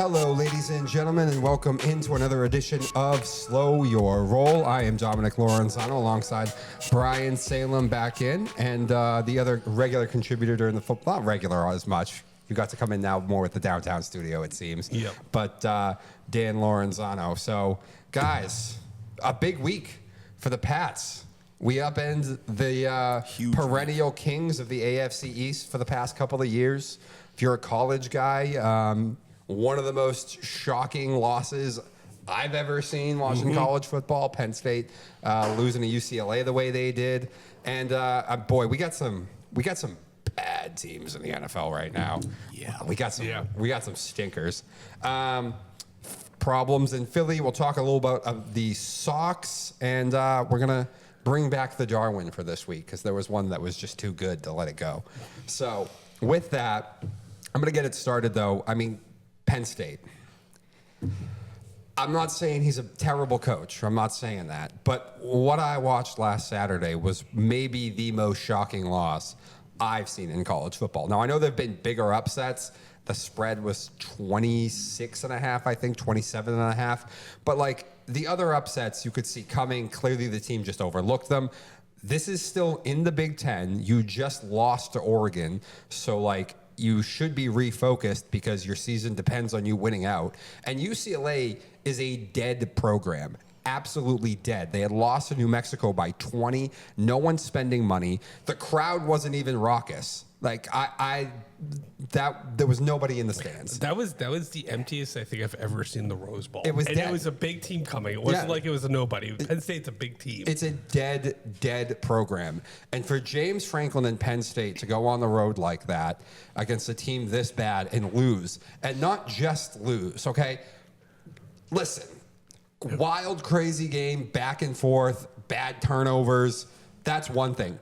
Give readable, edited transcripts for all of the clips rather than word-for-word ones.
Hello, ladies and gentlemen, and welcome into another edition of Slo Ur Roll. I am Dominic Lorenzano alongside Brian Salem back in, and the other regular contributor during the football, not regular as much. You got to come in now more with the downtown studio, it seems. Yep. But Dan Lorenzano. So, guys, a big week for the Pats. We upend the perennial kings of the AFC East for the past couple of years. If you're a college guy, one of the most shocking losses I've ever seen watching college football, Penn State losing to UCLA the way they did. And boy, we got some bad teams in the NFL right now. Yeah. We got some stinkers. Problems in Philly. We'll talk a little about the Sox, and we're going to bring back the Darwin for this week because there was one that was just too good to let it go. So with that, I'm going to get it started, though. I mean, Penn State. I'm not saying he's a terrible coach. I'm not saying that. But what I watched last Saturday was maybe the most shocking loss I've seen in college football. Now, I know there have been bigger upsets. The spread was 26.5, I think, 27.5. But, like, the other upsets you could see coming. Clearly, the team just overlooked them. This is still in the Big Ten. You just lost to Oregon. So, like, you should be refocused because your season depends on you winning out. And UCLA is a dead program. Absolutely dead. They had lost to New Mexico by 20. No one's spending money. The crowd wasn't even raucous. Like there was nobody in the stands. That was the emptiest I think I've ever seen the Rose Bowl. It was dead. It was a big team coming. It wasn't like it was a nobody. Penn State's a big team. It's a dead program. And for James Franklin and Penn State to go on the road like that against a team this bad and lose, and not just lose, okay? Listen, wild, crazy game, back and forth, bad turnovers, that's one thing.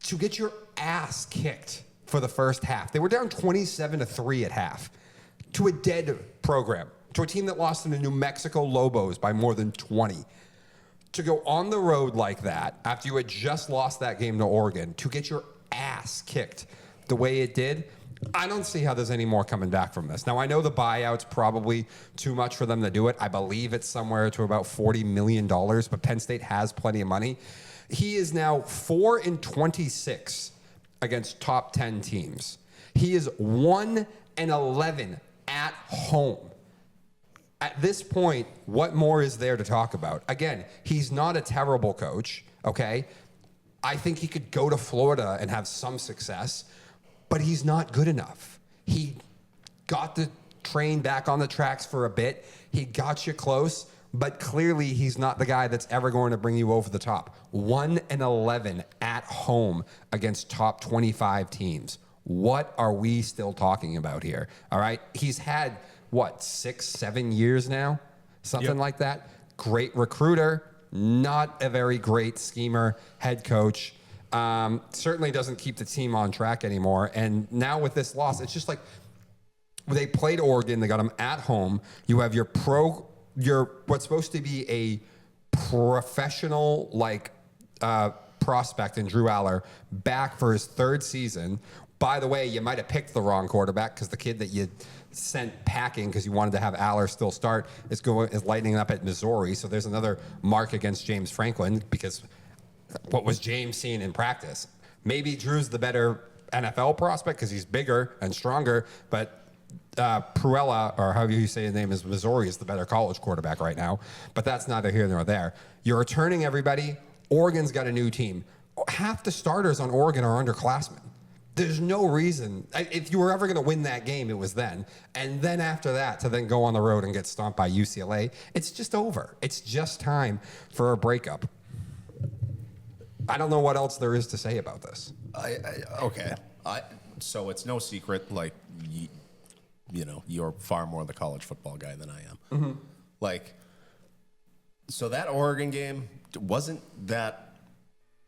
To get your ass kicked for the first half. They were down 27-3 at half to a dead program, to a team that lost to the New Mexico Lobos by more than 20. To go on the road like that after you had just lost that game to Oregon, to get your ass kicked the way it did, I don't see how there's any more coming back from this. Now, I know the buyout's probably too much for them to do it. I believe it's somewhere to about $40 million, but Penn State has plenty of money. He is now 4-26 against top 10 teams. He is 1-11 at home. At this point, what more is there to talk about? Again, he's not a terrible coach, okay? I think he could go to Florida and have some success, but he's not good enough. He got the train back on the tracks for a bit. He got you close, but clearly he's not the guy that's ever going to bring you over the top. 1-11 at home against top 25 teams. What are we still talking about here? All right. He's had, 6-7 years now? Something like that. Great recruiter, not a very great schemer, head coach. Certainly doesn't keep the team on track anymore. And now with this loss, it's just like they played Oregon. They got them at home. You have your what's supposed to be a professional prospect in Drew Aller back for his third season. By the way, you might have picked the wrong quarterback because the kid that you sent packing because you wanted to have Aller still start is lighting up at Missouri. So there's another mark against James Franklin because what was James seeing in practice? Maybe Drew's the better NFL prospect because he's bigger and stronger, but Pruella, or however you say his name is, Missouri is the better college quarterback right now, but that's neither here nor there. You're returning everybody. Oregon's got a new team. Half the starters on Oregon are underclassmen. There's no reason. If you were ever going to win that game, it was then. And then after that, to then go on the road and get stomped by UCLA, it's just over. It's just time for a breakup. I don't know what else there is to say about this. Okay. So it's no secret, like, you know, you're far more the college football guy than I am. Mm-hmm. Like, so that Oregon game, wasn't that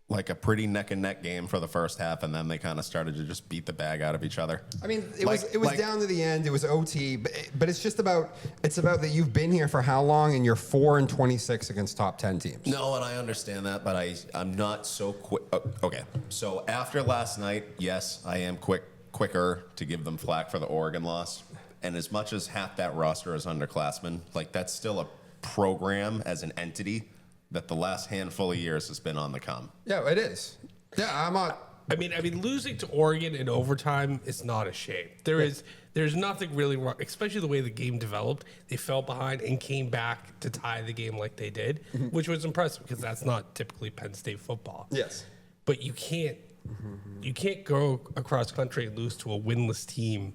like a pretty neck and neck game for the first half, and then they kind of started to just beat the bag out of each other? I mean, it was down to the end. It was OT, but it's just about that you've been here for how long, and you're 4-26 against top 10 teams. No, and I understand that, but I'm not so quick. Okay, so after last night, yes, I am quicker to give them flack for the Oregon loss. And as much as half that roster is underclassmen, like that's still a program as an entity that the last handful of years has been on the come. Yeah, it is. Yeah, I'm not. I mean, losing to Oregon in overtime is not a shame. There's nothing really wrong, especially the way the game developed. They fell behind and came back to tie the game like they did, which was impressive because that's not typically Penn State football. Yes. But you can't go across country and lose to a winless team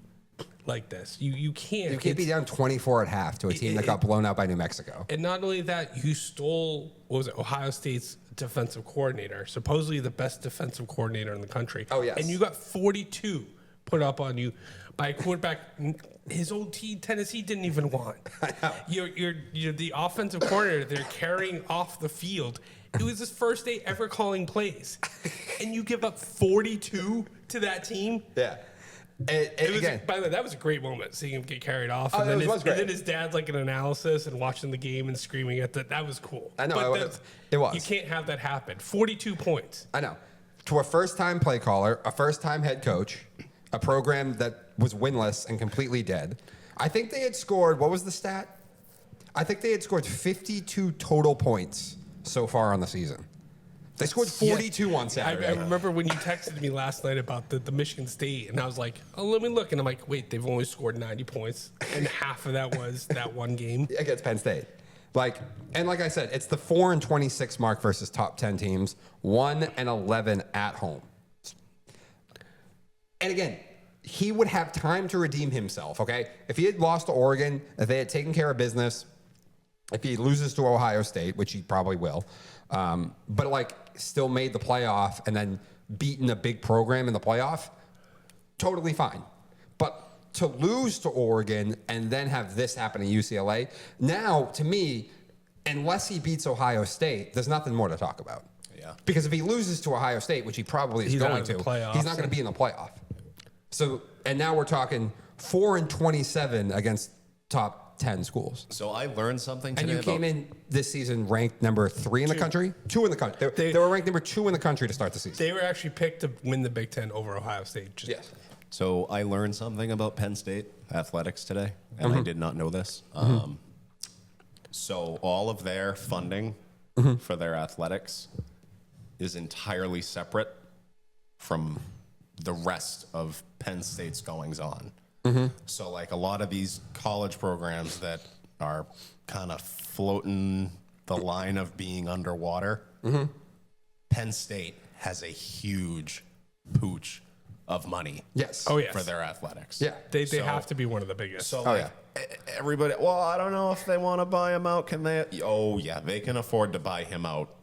like this. You can't. You can't be down 24 at half to a team that got blown out by New Mexico. And not only that, you stole, what was it, Ohio State's defensive coordinator, supposedly the best defensive coordinator in the country. Oh, yes. And you got 42 put up on you by a quarterback his old team, Tennessee, didn't even want. I know. You're the offensive coordinator they're carrying off the field. It was his first day ever calling plays. And you give up 42 to that team? Yeah. Again, By the way, that was a great moment, seeing him get carried off. Oh, And then, was great. and then his dad's like an analysis and watching the game and screaming at that. That was cool. I know, But it was. You can't have that happen. 42 points. I know. To a first-time play caller, a first-time head coach, a program that was winless and completely dead. I think they had scored, what was the stat? I think they had scored 52 total points so far on the season. They scored 42 on Saturday. I remember when you texted me last night about the Michigan State, and I was like, oh, let me look. And I'm like, wait, they've only scored 90 points, and half of that was that one game. Against Penn State. Like I said, it's the 4-26 mark versus top 10 teams, 1-11 at home. And again, he would have time to redeem himself, okay? If he had lost to Oregon, if they had taken care of business, if he loses to Ohio State, which he probably will, but like still made the playoff and then beaten a big program in the playoff, totally fine. But to lose to Oregon and then have this happen at UCLA, now to me, unless he beats Ohio State, there's nothing more to talk about. Yeah. Because if he loses to Ohio State, which he probably is He's out going of the to, playoffs. he's not going to be in the playoff. So, and now we're talking 4-27 against top 10 schools. So I learned something And today you came about- in this season ranked number 3 in the country? 2 in the country. They were ranked number 2 in the country to start the season. They were actually picked to win the Big Ten over Ohio State. Just Yes. So I learned something about Penn State athletics today, and I did not know this. So all of their funding for their athletics is entirely separate from the rest of Penn State's goings on. So like a lot of these college programs that are kind of floating the line of being underwater, Penn State has a huge pooch of money Yes. Oh, yes. for their athletics. Yeah. They So- have to be one of the biggest. So Oh, like, everybody, well, I don't know if they want to buy him out. Can they? Oh, yeah, they can afford to buy him out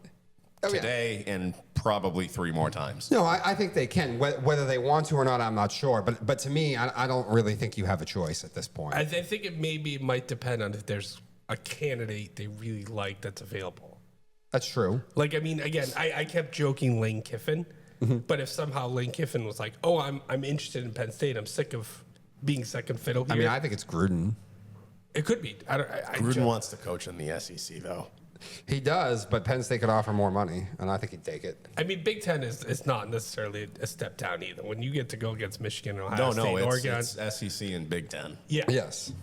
Oh, yeah. today and probably 3 more times. No, I think they can. Whether they want to or not, I'm not sure. But to me, I don't really think you have a choice at this point. I think it might depend on if there's a candidate they really like that's available. That's true. Like, I mean, again, I kept joking Lane Kiffin, but if somehow Lane Kiffin was like, oh, I'm interested in Penn State, I'm sick of being second fiddle here. I mean, I think it's Gruden. It could be. Gruden wants to coach in the SEC, though. He does, but Penn State could offer more money, and I think he'd take it. I mean, Big Ten is not necessarily a step down either. When you get to go against Michigan, Ohio State, Oregon. it's SEC and Big Ten. Yeah. Yes.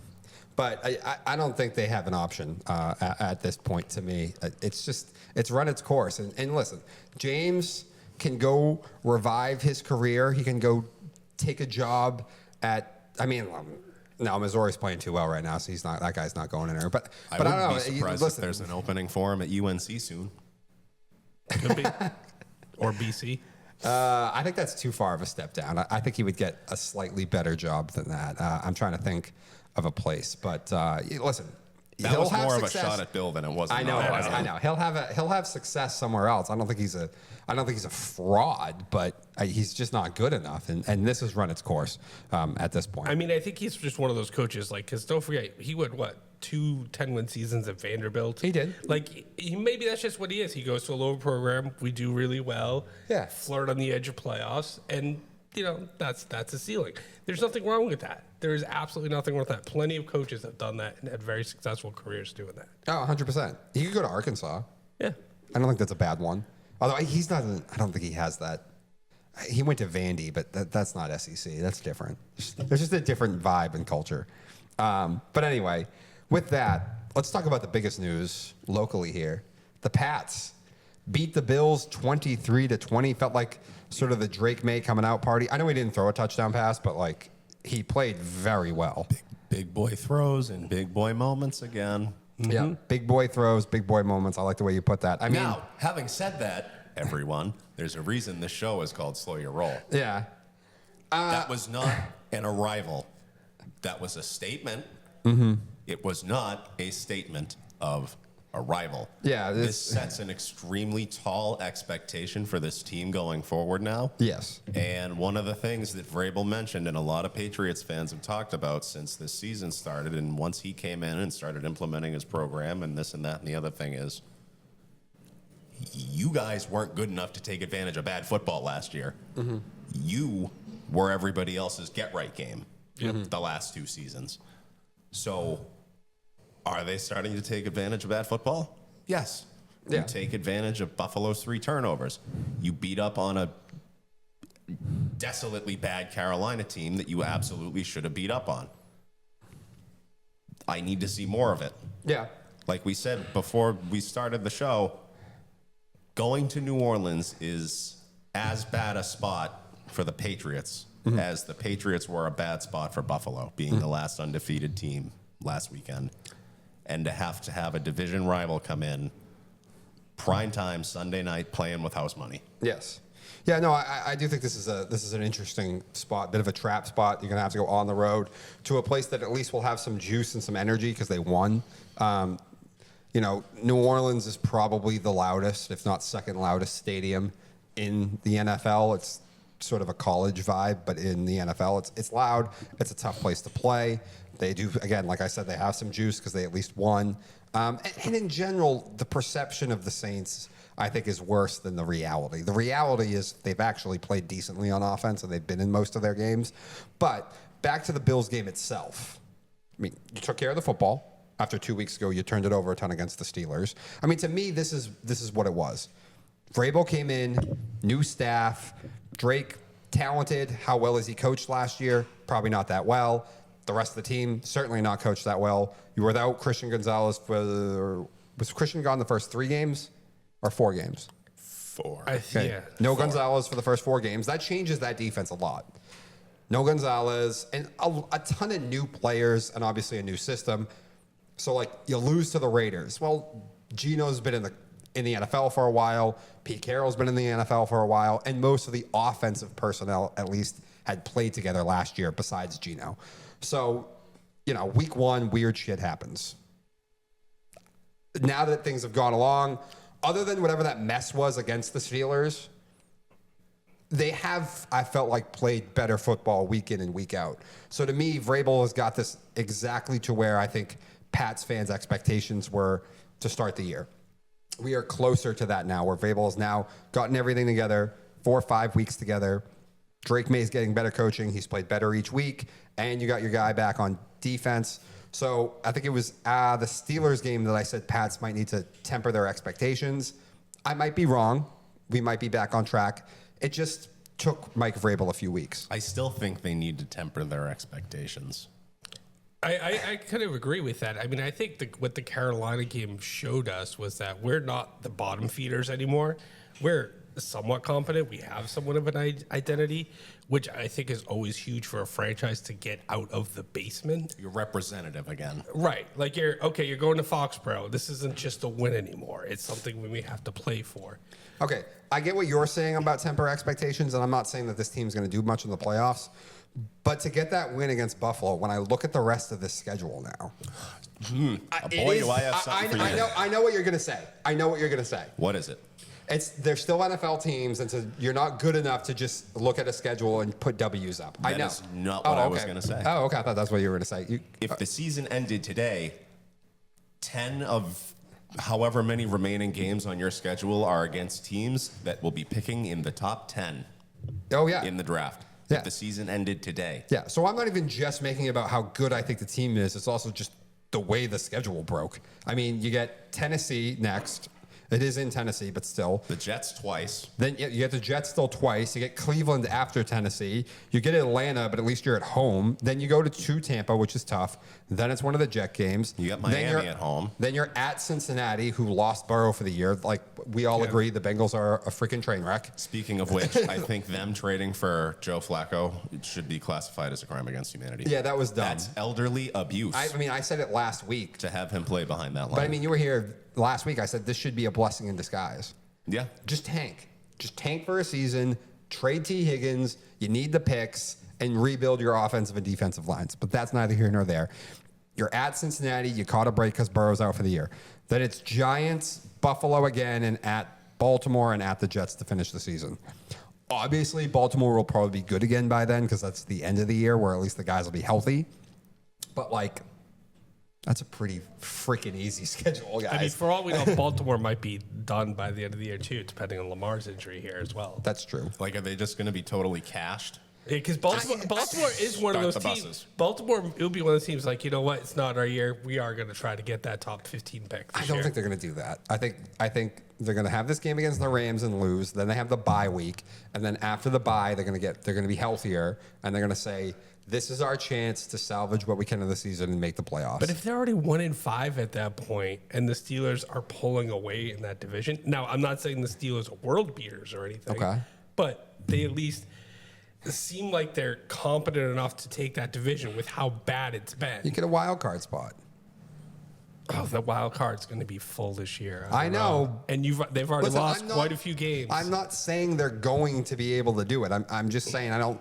But I don't think they have an option at this point to me. It's run its course. And listen, James can go revive his career. He can go take a job no, Missouri's playing too well right now, so that guy's not going in there. But I wouldn't don't know. be surprised if there's an opening for him at UNC soon. Could be. Or BC. I think that's too far of a step down. I think he would get a slightly better job than that. I'm trying to think of a place, but listen, That was more of a shot at Bill than it was. I know. I know. He'll have success somewhere else. I don't think he's a fraud, but he's just not good enough. And this has run its course at this point. I mean, I think he's just one of those coaches, like, because don't forget, he went, 2 10-win seasons at Vanderbilt? He did. Like, maybe that's just what he is. He goes to a lower program. We do really well. Yeah. Flirt on the edge of playoffs. And, that's a ceiling. There's nothing wrong with that. There is absolutely nothing wrong with that. Plenty of coaches have done that and had very successful careers doing that. Oh, 100%. He could go to Arkansas. Yeah. I don't think that's a bad one. Although he's not. I don't think he has that. He went to Vandy, but that's not SEC. That's different. There's just a different vibe and culture. But anyway, with that, let's talk about the biggest news locally here. The Pats beat the Bills 23-20. Felt like sort of the Drake May coming out party. I know he didn't throw a touchdown pass, but like he played very well. Big boy throws and big boy moments again. Yeah, big boy throws, big boy moments. I like the way you put that. I mean, Now, having said that, everyone, there's a reason this show is called Slow Your Roll. yeah, That was not an arrival. That was a statement. It was not a statement of arrival. Yeah, This sets an extremely tall expectation for this team going forward now. yes. And one of the things that Vrabel mentioned, and a lot of Patriots fans have talked about since this season started, and once he came in and started implementing his program and this and that and the other thing is, you guys weren't good enough to take advantage of bad football last year. You were everybody else's get-right game the last 2 seasons. So are they starting to take advantage of bad football? Yes. Yeah. You take advantage of Buffalo's 3 turnovers. You beat up on a desolately bad Carolina team that you absolutely should have beat up on. I need to see more of it. Yeah. Like we said before we started the show, going to New Orleans is as bad a spot for the Patriots as the Patriots were a bad spot for Buffalo, being the last undefeated team last weekend. And to have a division rival come in primetime Sunday night playing with house money. Yes. Yeah, no, I do think this is an interesting spot, bit of a trap spot. You're going to have to go on the road to a place that at least will have some juice and some energy because they won. New Orleans is probably the loudest, if not second loudest stadium in the NFL. It's sort of a college vibe, but in the NFL, it's loud. It's a tough place to play. They do, again, like I said, they have some juice because they at least won. And in general, the perception of the Saints, I think, is worse than the reality. The reality is they've actually played decently on offense, and they've been in most of their games. But back to the Bills game itself. I mean, you took care of the football. After 2 weeks ago, you turned it over a ton against the Steelers. I mean, to me, this is what it was. Vrabel came in, new staff. Drake, talented. How well is he coached last year? Probably not that well. The rest of the team, certainly not coached that well. You were without Christian Gonzalez was Christian gone the first 3 games or 4 games? 4. Okay. Yeah. No Gonzalez for the first 4 games. That changes that defense a lot. No Gonzalez and a ton of new players and obviously a new system. So, like, you lose to the Raiders. Well, Geno's been in the NFL for a while. Pete Carroll's been in the NFL for a while. And most of the offensive personnel, at least, had played together last year besides Geno. So, week 1, weird shit happens. Now that things have gone along, other than whatever that mess was against the Steelers, they have, I felt like, played better football week in and week out. So to me, Vrabel has got this exactly to where I think Pats fans' expectations were to start the year. We are closer to that now, where Vrabel has now gotten everything together, 4 or 5 weeks together. Drake May's getting better coaching. He's played better each week. And you got your guy back on defense. So I think it was the Steelers game that I said Pats might need to temper their expectations. I might be wrong. We might be back on track. It just took Mike Vrabel a few weeks. I still think they need to temper their expectations. I kind of agree with that. I mean, I think what the Carolina game showed us was that we're not the bottom feeders anymore. We're somewhat competent. We have somewhat of an identity, which I think is always huge for a franchise to get out of the basement. You're representative again. Right. Like, you're going to Foxborough. This isn't just a win anymore. It's something we have to play for. Okay, I get what you're saying about temper expectations, and I'm not saying that this team's going to do much in the playoffs. But to get that win against Buffalo, when I look at the rest of this schedule now, Do I have something for you? I know what you're going to say. I know what you're going to say. What is it? They're still NFL teams, and so you're not good enough to just look at a schedule and put W's up. I know. That is not what I was going to say. Oh, okay. I thought that's what you were going to say. If the season ended today, 10 of however many remaining games on your schedule are against teams that will be picking in the top 10 in the draft. Yeah. If the season ended today. Yeah, so I'm not even just making about how good I think the team is. It's also just the way the schedule broke. I mean, you get Tennessee next, It is in Tennessee, but still. The Jets twice. Then you get the Jets still twice. You get Cleveland after Tennessee. You get Atlanta, but at least you're at home. Then you go to Tampa, which is tough. Then it's one of the Jet games. You got Miami at home. Then you're at Cincinnati, who lost Burrow for the year. Like, we all agree the Bengals are a freaking train wreck. Speaking of which, I think them trading for Joe Flacco should be classified as a crime against humanity. Yeah, that was dumb. That's elderly abuse. I mean, I said it last week. To have him play behind that line. But I mean, you were here last week. I said this should be a blessing in disguise. Yeah. Just tank. Just tank for a season. Trade T. Higgins. You need the picks and rebuild your offensive and defensive lines. But that's neither here nor there. You're at Cincinnati. You caught a break because Burrow's out for the year. Then it's Giants, Buffalo again, and at Baltimore and at the Jets to finish the season. Obviously, Baltimore will probably be good again by then because that's the end of the year where at least the guys will be healthy. But, like, that's a pretty freaking easy schedule, guys. I mean, for all we know, Baltimore might be done by the end of the year, too, depending on Lamar's injury here as well. That's true. Like, are they just going to be totally cashed? Yeah, because Baltimore is one of Start those the teams. buses. Baltimore, it'll be one of those teams like, you know what? It's not our year. We are going to try to get that top 15 pick I this don't year. think they're going to do that. I think they're going to have this game against the Rams and lose. Then they have the bye week, and then after the bye, they're going to be healthier, and they're going to say, "This is our chance to salvage what we can of the season and make the playoffs." But if they're already 1-5 at that point, and the Steelers are pulling away in that division, now I'm not saying the Steelers are world beaters or anything. Okay. But they at least seem like they're competent enough to take that division with how bad it's been. you get a wild card spot. Oh, the wild card's going to be full this year. I don't know. And they've already Listen, lost I'm not- quite a few games. I'm not saying they're going to be able to do it. I'm just saying I don't.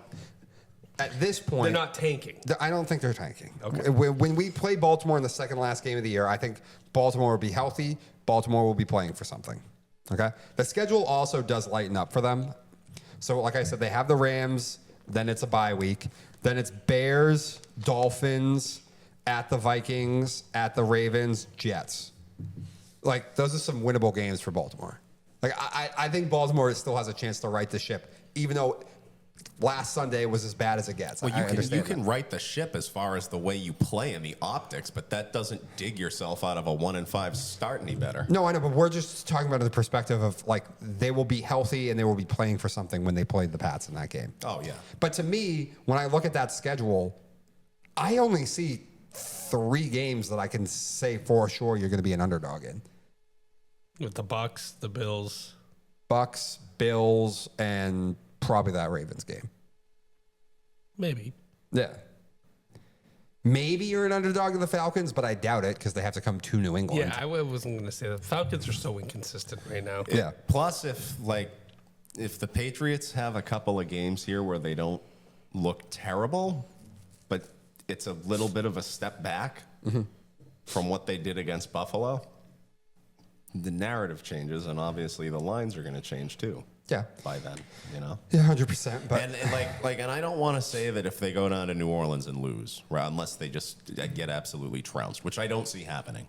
At this point, They're not tanking. I don't think they're tanking. Okay. When we play Baltimore in the second last game of the year, I think Baltimore will be healthy. Baltimore will be playing for something. Okay. The schedule also does lighten up for them. So, like I said, they have the Rams. Then it's a bye week. Then it's Bears, Dolphins, at the Vikings, at the Ravens, Jets. Like, those are some winnable games for Baltimore. Like, I think Baltimore still has a chance to right the ship, even though last Sunday was as bad as it gets. Well, I you understand can that. right the ship as far as the way you play in the optics, but that doesn't dig yourself out of a 1-5 start any better. No, I know, but we're just talking about it in the perspective of, like, they will be healthy and they will be playing for something when they played the Pats in that game. Oh, yeah. But to me, when I look at that schedule, I only see 3 games that I can say for sure you're going to be an underdog in. With the Bucks, the Bills. Bucks, Bills, and probably that Ravens game. Maybe. Yeah. Maybe you're an underdog in the Falcons, but I doubt it because they have to come to New England. Yeah, I wasn't going to say that. Falcons are so inconsistent right now. Yeah. Plus, if the Patriots have a couple of games here where they don't look terrible, but it's a little bit of a step back from what they did against Buffalo, the narrative changes, and obviously the lines are going to change too. Yeah. By then, you know. Yeah, 100%. But And and I don't want to say that if they go down to New Orleans and lose, right, unless they just get absolutely trounced, which I don't see happening.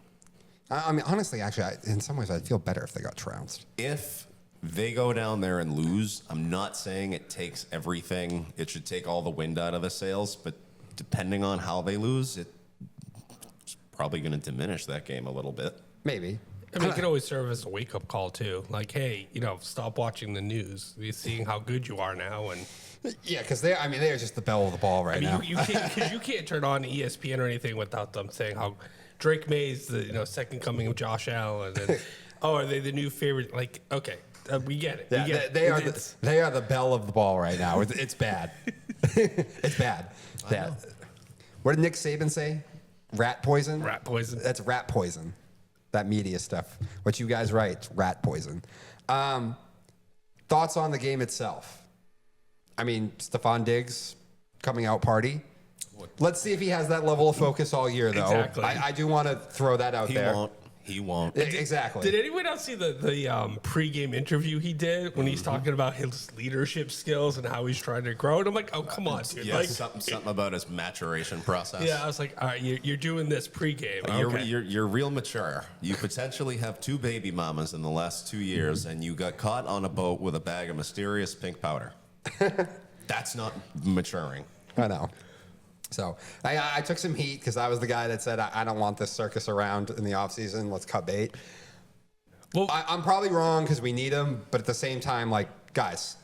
I mean, honestly, actually, in some ways, I'd feel better if they got trounced. If they go down there and lose, I'm not saying it takes everything. It should take all the wind out of the sails, but depending on how they lose, it's probably going to diminish that game a little bit. Maybe. I mean, it could always serve as a wake-up call, too. Like, hey, stop watching the news. You're seeing how good you are now. And Yeah, because they are just the bell of the ball right now. you can't turn on ESPN or anything without them saying how Drake May's the second coming of Josh Allen. And, are they the new favorite? Like, okay, we get it. Yeah, we get they it. they are the bell of the ball right now. It's bad. It's bad. Yeah. What did Nick Saban say? Rat poison? Rat poison. That's rat poison. That media stuff. What you guys write, rat poison. Thoughts on the game itself? I mean, Stephon Diggs coming out party. Let's see if he has that level of focus all year, though. Exactly. I do want to throw that out there. He won't. Exactly. Did anyone else see the pregame interview he did when he's talking about his leadership skills and how he's trying to grow? And I'm like, oh, come on, dude. Yeah, Like, something about his maturation process. yeah, I was like, all right, you're doing this pregame. Okay. You're real mature. You potentially have 2 baby mamas in the last 2 years, and you got caught on a boat with a bag of mysterious pink powder. That's not maturing. I know. So I took some heat because I was the guy that said, I don't want this circus around in the offseason. Let's cut bait. Well, I'm probably wrong because we need him, but at the same time, like, guys,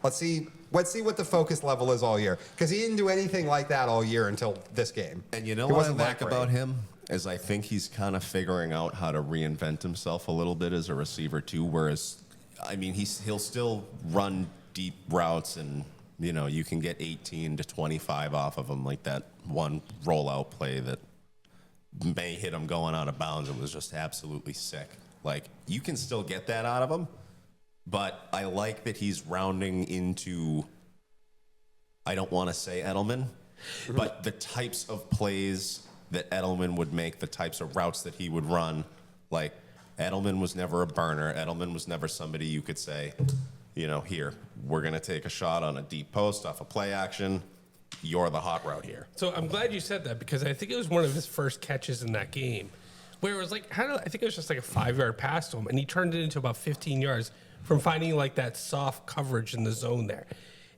let's see what the focus level is all year, because he didn't do anything like that all year until this game. And you know He what I wasn't that like great. about him is I think he's kind of figuring out how to reinvent himself a little bit as a receiver too. Whereas, I mean, he'll still run deep routes, and you can get 18 to 25 off of him, like that one rollout play that may hit him going out of bounds and was just absolutely sick. Like, you can still get that out of him, but I like that he's rounding into, I don't want to say Edelman, but the types of plays that Edelman would make, the types of routes that he would run. Like, Edelman was never a burner. Edelman was never somebody you could say, here, we're going to take a shot on a deep post off a play action. You're the hot route here. So I'm glad you said that, because I think it was one of his first catches in that game where it was like, I think it was just like a 5-yard pass to him, and he turned it into about 15 yards from finding like that soft coverage in the zone there.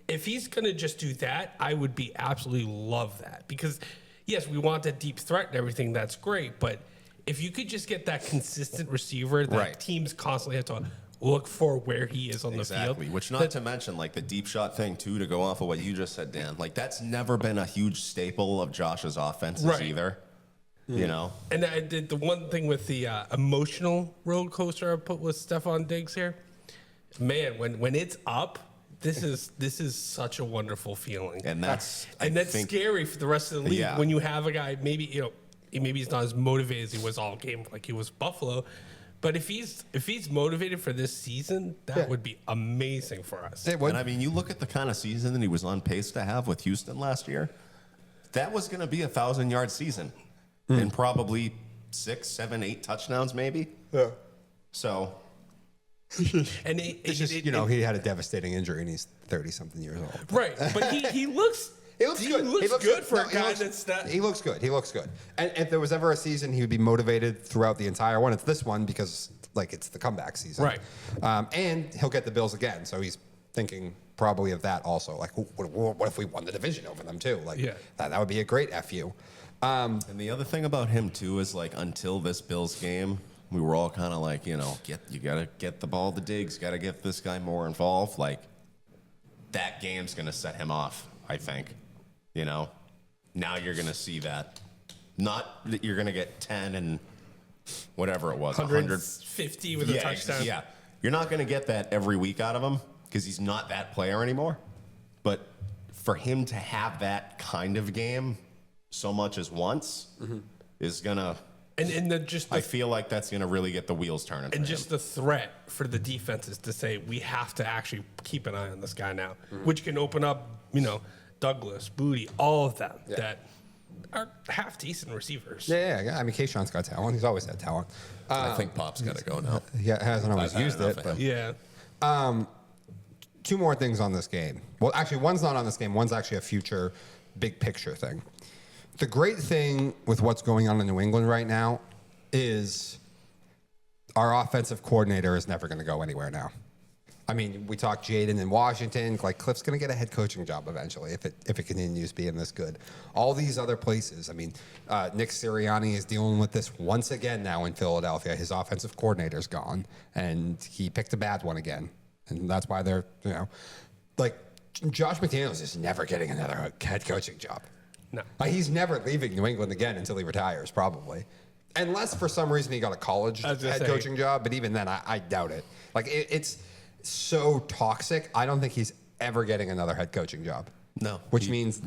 If he's going to just do that, I would be absolutely love that, because yes, we want that deep threat and everything. That's great. But if you could just get that consistent receiver that Right. teams constantly have to look for where he is on the field. Exactly. Which, not to mention, like, the deep shot thing, too, to go off of what you just said, Dan. Like, that's never been a huge staple of Josh's offenses Right. either. And I did the one thing with the emotional roller coaster I put with Stephon Diggs here. Man, when it's up, this is such a wonderful feeling. And that's Scary for the rest of the league Yeah. when you have a guy, maybe he's not as motivated as he was all game, like he was Buffalo. But if he's motivated for this season, that would be amazing for us. It would. And I mean, you look at the kind of season that he was on pace to have with Houston last year. That was going to be a 1,000-yard season, and probably 6, 7, 8 touchdowns, maybe. Yeah. So And It's just, he had a devastating injury and he's 30-something years old. right, but he looks He looks good for a he guy looks- that's that. He looks good. He looks good. And if there was ever a season he would be motivated throughout the entire one, it's this one, because like it's the comeback season. Right. And he'll get the Bills again, so he's thinking probably of that also. Like, what if we won the division over them too? Like, Yeah. that would be a great FU. And the other thing about him too is, like, until this Bills game, we were all kind of like, you gotta get the ball to Diggs, gotta get this guy more involved. Like, that game's gonna set him off, I think. Now you're gonna see that. Not that you're gonna get 10 and whatever it was, 150 with a touchdown. Yeah, you're not gonna get that every week out of him because he's not that player anymore. But for him to have that kind of game so much as once is gonna. And I feel like that's gonna really get the wheels turning. and for just him. the threat for the defenses to say we have to actually keep an eye on this guy now, which can open up, Douglas, Booty, all of them that are half decent receivers. Yeah. I mean, Keyshawn's got talent. He's always had talent. I think Pop's gotta go now. He hasn't always I've had used enough it. of But him. Yeah. 2 more things on this game. Well, actually, one's not on this game. One's actually a future big picture thing. The great thing with what's going on in New England right now is our offensive coordinator is never going to go anywhere now. I mean, we talked Jaden in Washington. Like, Cliff's going to get a head coaching job eventually if it continues being this good. All these other places. I mean, Nick Sirianni is dealing with this once again now in Philadelphia. His offensive coordinator's gone, and he picked a bad one again. And that's why they're, like, Josh McDaniels is never getting another head coaching job. No. He's never leaving New England again until he retires, probably. Unless for some reason he got a college I was gonna head say. coaching job, but even then, I doubt it. Like, it's so toxic. I don't think he's ever getting another head coaching job. No. Which means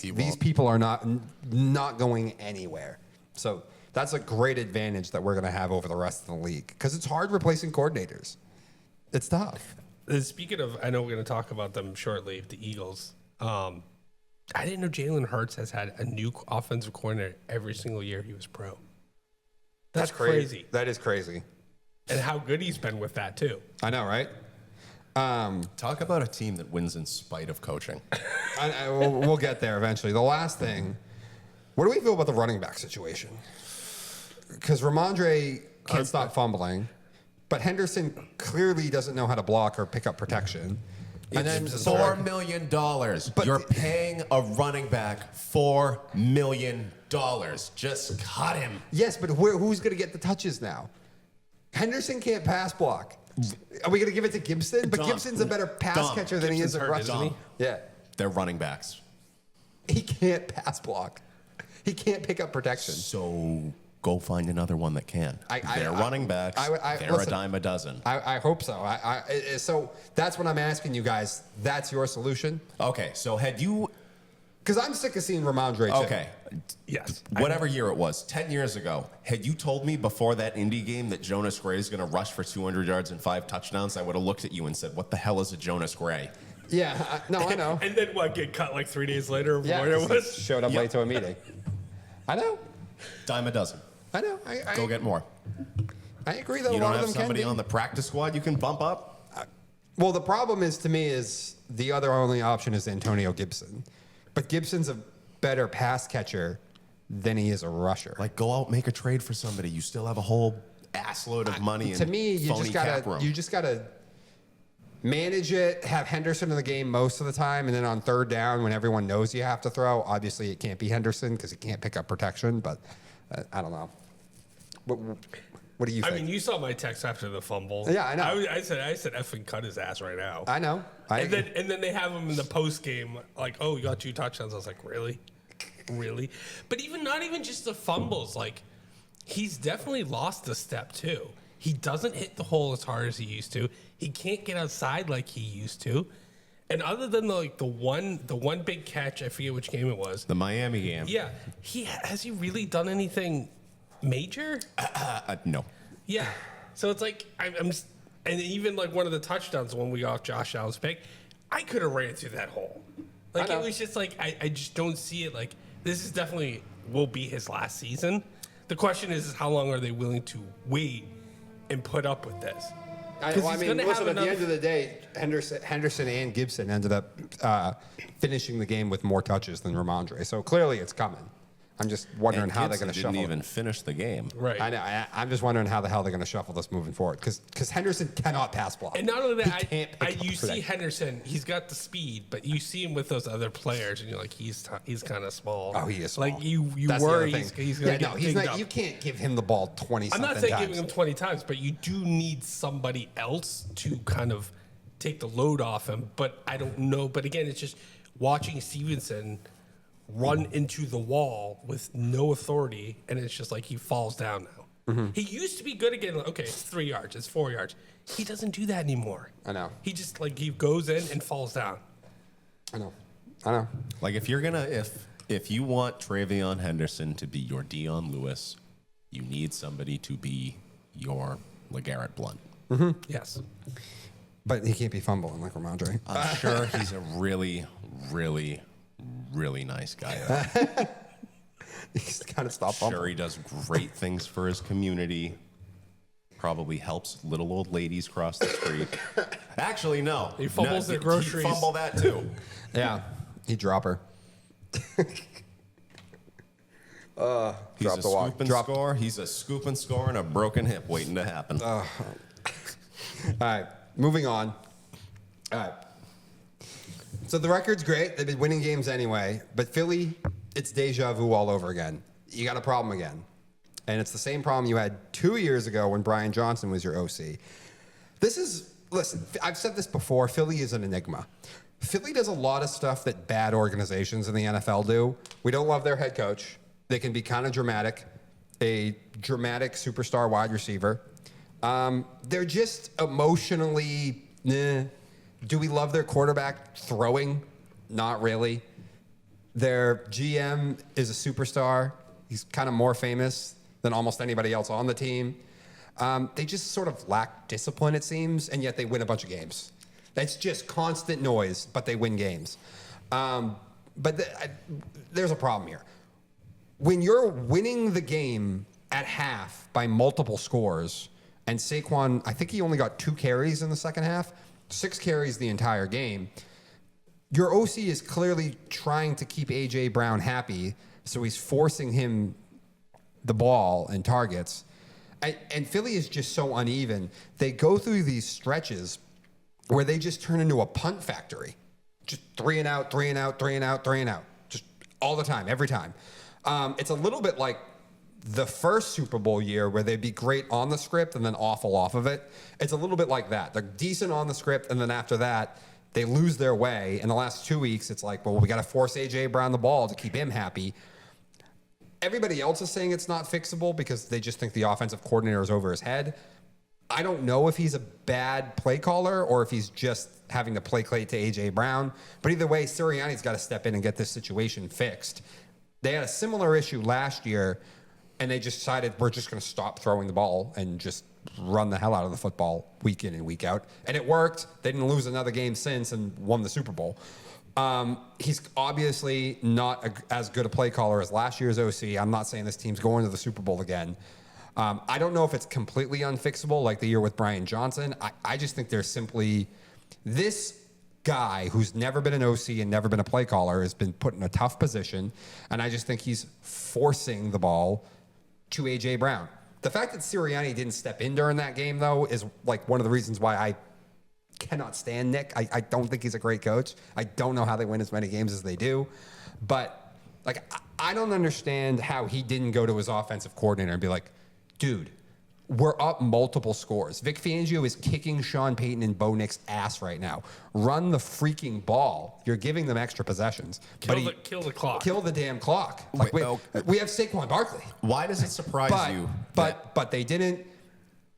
he these won't. people are not going anywhere. So that's a great advantage that we're going to have over the rest of the league, because it's hard replacing coordinators. It's tough. Speaking of, I know we're going to talk about them shortly, the Eagles. I didn't know Jalen Hurts has had a new offensive coordinator every single year he was pro. That's crazy. That is crazy. And how good he's been with that, too. I know, right? Talk about a team that wins in spite of coaching. We'll get there eventually. The last thing, what do we feel about the running back situation? Because Ramondre can't stop fumbling, but Henderson clearly doesn't know how to block or pick up protection. And then It's $4 million. But- You're paying a running back $4 million. Just cut him. Yes, but who's going to get the touches now? Henderson can't pass block. Are we going to give it to Gibson? But Dom. Gibson's a better pass catcher than he is a Gibson's hurt, rusher. isn't Yeah. They're running backs. He can't pass block. He can't pick up protection. So go find another one that can. They're running backs. They're listen, a dime a dozen. I hope so. So that's what I'm asking you guys. That's your solution? Okay, so had you... Because I'm sick of seeing Ramondre too. Okay. Yes. Whatever year it was, 10 years ago, had you told me before that Indy game that Jonas Gray is going to rush for 200 yards and 5 touchdowns, I would have looked at you and said, what the hell is a Jonas Gray? Yeah, no, I know. And then what, get cut like 3 days later? Or Yeah, whatever it 'cause he was? showed up late to a meeting. I know. Dime a dozen. I know. Go get more. I agree that You a don't lot of have them can somebody be. on the practice squad you can bump up? Well, the problem is to me is the other only option is Antonio Gibson. But Gibson's a better pass catcher than he is a rusher. Like, go out, make a trade for somebody. You still have a whole assload of money to and me, phony cap room. you just gotta manage it, have Henderson in the game most of the time, and then on third down when everyone knows you have to throw, obviously it can't be Henderson because he can't pick up protection, but I don't know. What do you think? I mean, you saw my text after the fumble. Yeah, I know. I said effing cut his ass right now. I know. And then they have him in the post game, like, oh, you got 2 touchdowns. I was like, really? Really? But not even just the fumbles. Like, he's definitely lost a step too. He doesn't hit the hole as hard as he used to. He can't get outside like he used to. And other than the one big catch, I forget which game it was. The Miami game. Yeah, has he really done anything major? No. Yeah. So it's like I'm and even like one of the touchdowns when we got Josh Allen's pick, I could have ran through that hole. Like it was just like I just don't see it. Like this is definitely will be his last season. The question is how long are they willing to wait and put up with this? Listen, at the end of the day, Henderson and Gibson ended up finishing the game with more touches than Ramondre. So clearly it's coming. I'm just wondering how they're going to shuffle. Didn't even finish the game. Right. I know. I'm just wondering how the hell they're going to shuffle this moving forward because Henderson cannot pass block. And not only that, you see Henderson, he's got the speed, but you see him with those other players, and you're like, he's kind of small. Oh, he is small. Like you That's worry the other thing. he's going to he's not. You can't give him the ball 20 I'm something not saying times. giving him 20 times, but you do need somebody else to kind of take the load off him. But I don't know. But again, it's just watching Stevenson run into the wall with no authority, and it's just like he falls down now. Mm-hmm. He used to be good again. Okay, it's 3 yards, it's 4 yards. He doesn't do that anymore. I know. He just he goes in and falls down. I know. Like if you're gonna if you want Travion Henderson to be your Dion Lewis, you need somebody to be your LeGarrette Blount. Mm-hmm. Yes. But he can't be fumbling like Ramondre. I'm sure he's a really, really, really nice guy. He's got to stop fumbling. Sure, he does great things for his community. Probably helps little old ladies cross the street. Actually, no. He fumbles their groceries. He fumble that too. Yeah, he drop her. He's Drop a the walk. scoop and Drop. score. He's a scoop and score and a broken hip waiting to happen. All right, moving on. All right. So the record's great. They've been winning games anyway. But Philly, it's deja vu all over again. You got a problem again. And it's the same problem you had 2 years ago when Brian Johnson was your OC. Listen, I've said this before. Philly is an enigma. Philly does a lot of stuff that bad organizations in the NFL do. We don't love their head coach. They can be kind of dramatic, a dramatic superstar wide receiver. They're just emotionally, Do we love their quarterback throwing? Not really. Their GM is a superstar. He's kind of more famous than almost anybody else on the team. They just sort of lack discipline, it seems, and yet they win a bunch of games. That's just constant noise, but they win games. There's a problem here. When you're winning the game at half by multiple scores, and Saquon, I think he only got 2 carries in the second half, 6 carries the entire game, your OC is clearly trying to keep A.J. Brown happy, so he's forcing him the ball and targets. And Philly is just so uneven. They go through these stretches where they just turn into a punt factory. Just 3 and out, 3 and out, 3 and out, 3 and out. Just all the time, every time. It's a little bit like the first Super Bowl year where they'd be great on the script and then awful off of it. It's a little bit like that. They're decent on the script, and then after that, they lose their way. In the last 2 weeks, it's like, well, we got to force A.J. Brown the ball to keep him happy. Everybody else is saying it's not fixable because they just think the offensive coordinator is over his head. I don't know if he's a bad play caller or if he's just having to placate to A.J. Brown. But either way, Sirianni's got to step in and get this situation fixed. They had a similar issue last year, and they just decided we're just going to stop throwing the ball and just run the hell out of the football week in and week out. And it worked. They didn't lose another game since and won the Super Bowl. He's obviously not as good a play caller as last year's OC. I'm not saying this team's going to the Super Bowl again. I don't know if it's completely unfixable like the year with Brian Johnson. I just think there's simply this guy who's never been an OC and never been a play caller has been put in a tough position. And I just think he's forcing the ball to A.J. Brown. The fact that Sirianni didn't step in during that game, though, is like one of the reasons why I cannot stand Nick. I don't think he's a great coach. I don't know how they win as many games as they do. But like, I don't understand how he didn't go to his offensive coordinator and be like, dude, we're up multiple scores. Vic Fangio is kicking Sean Payton and Bo Nix's ass right now. Run the freaking ball. You're giving them extra possessions. Kill the clock. Kill the damn clock. Like, we have Saquon Barkley. Why does it surprise you? But they didn't.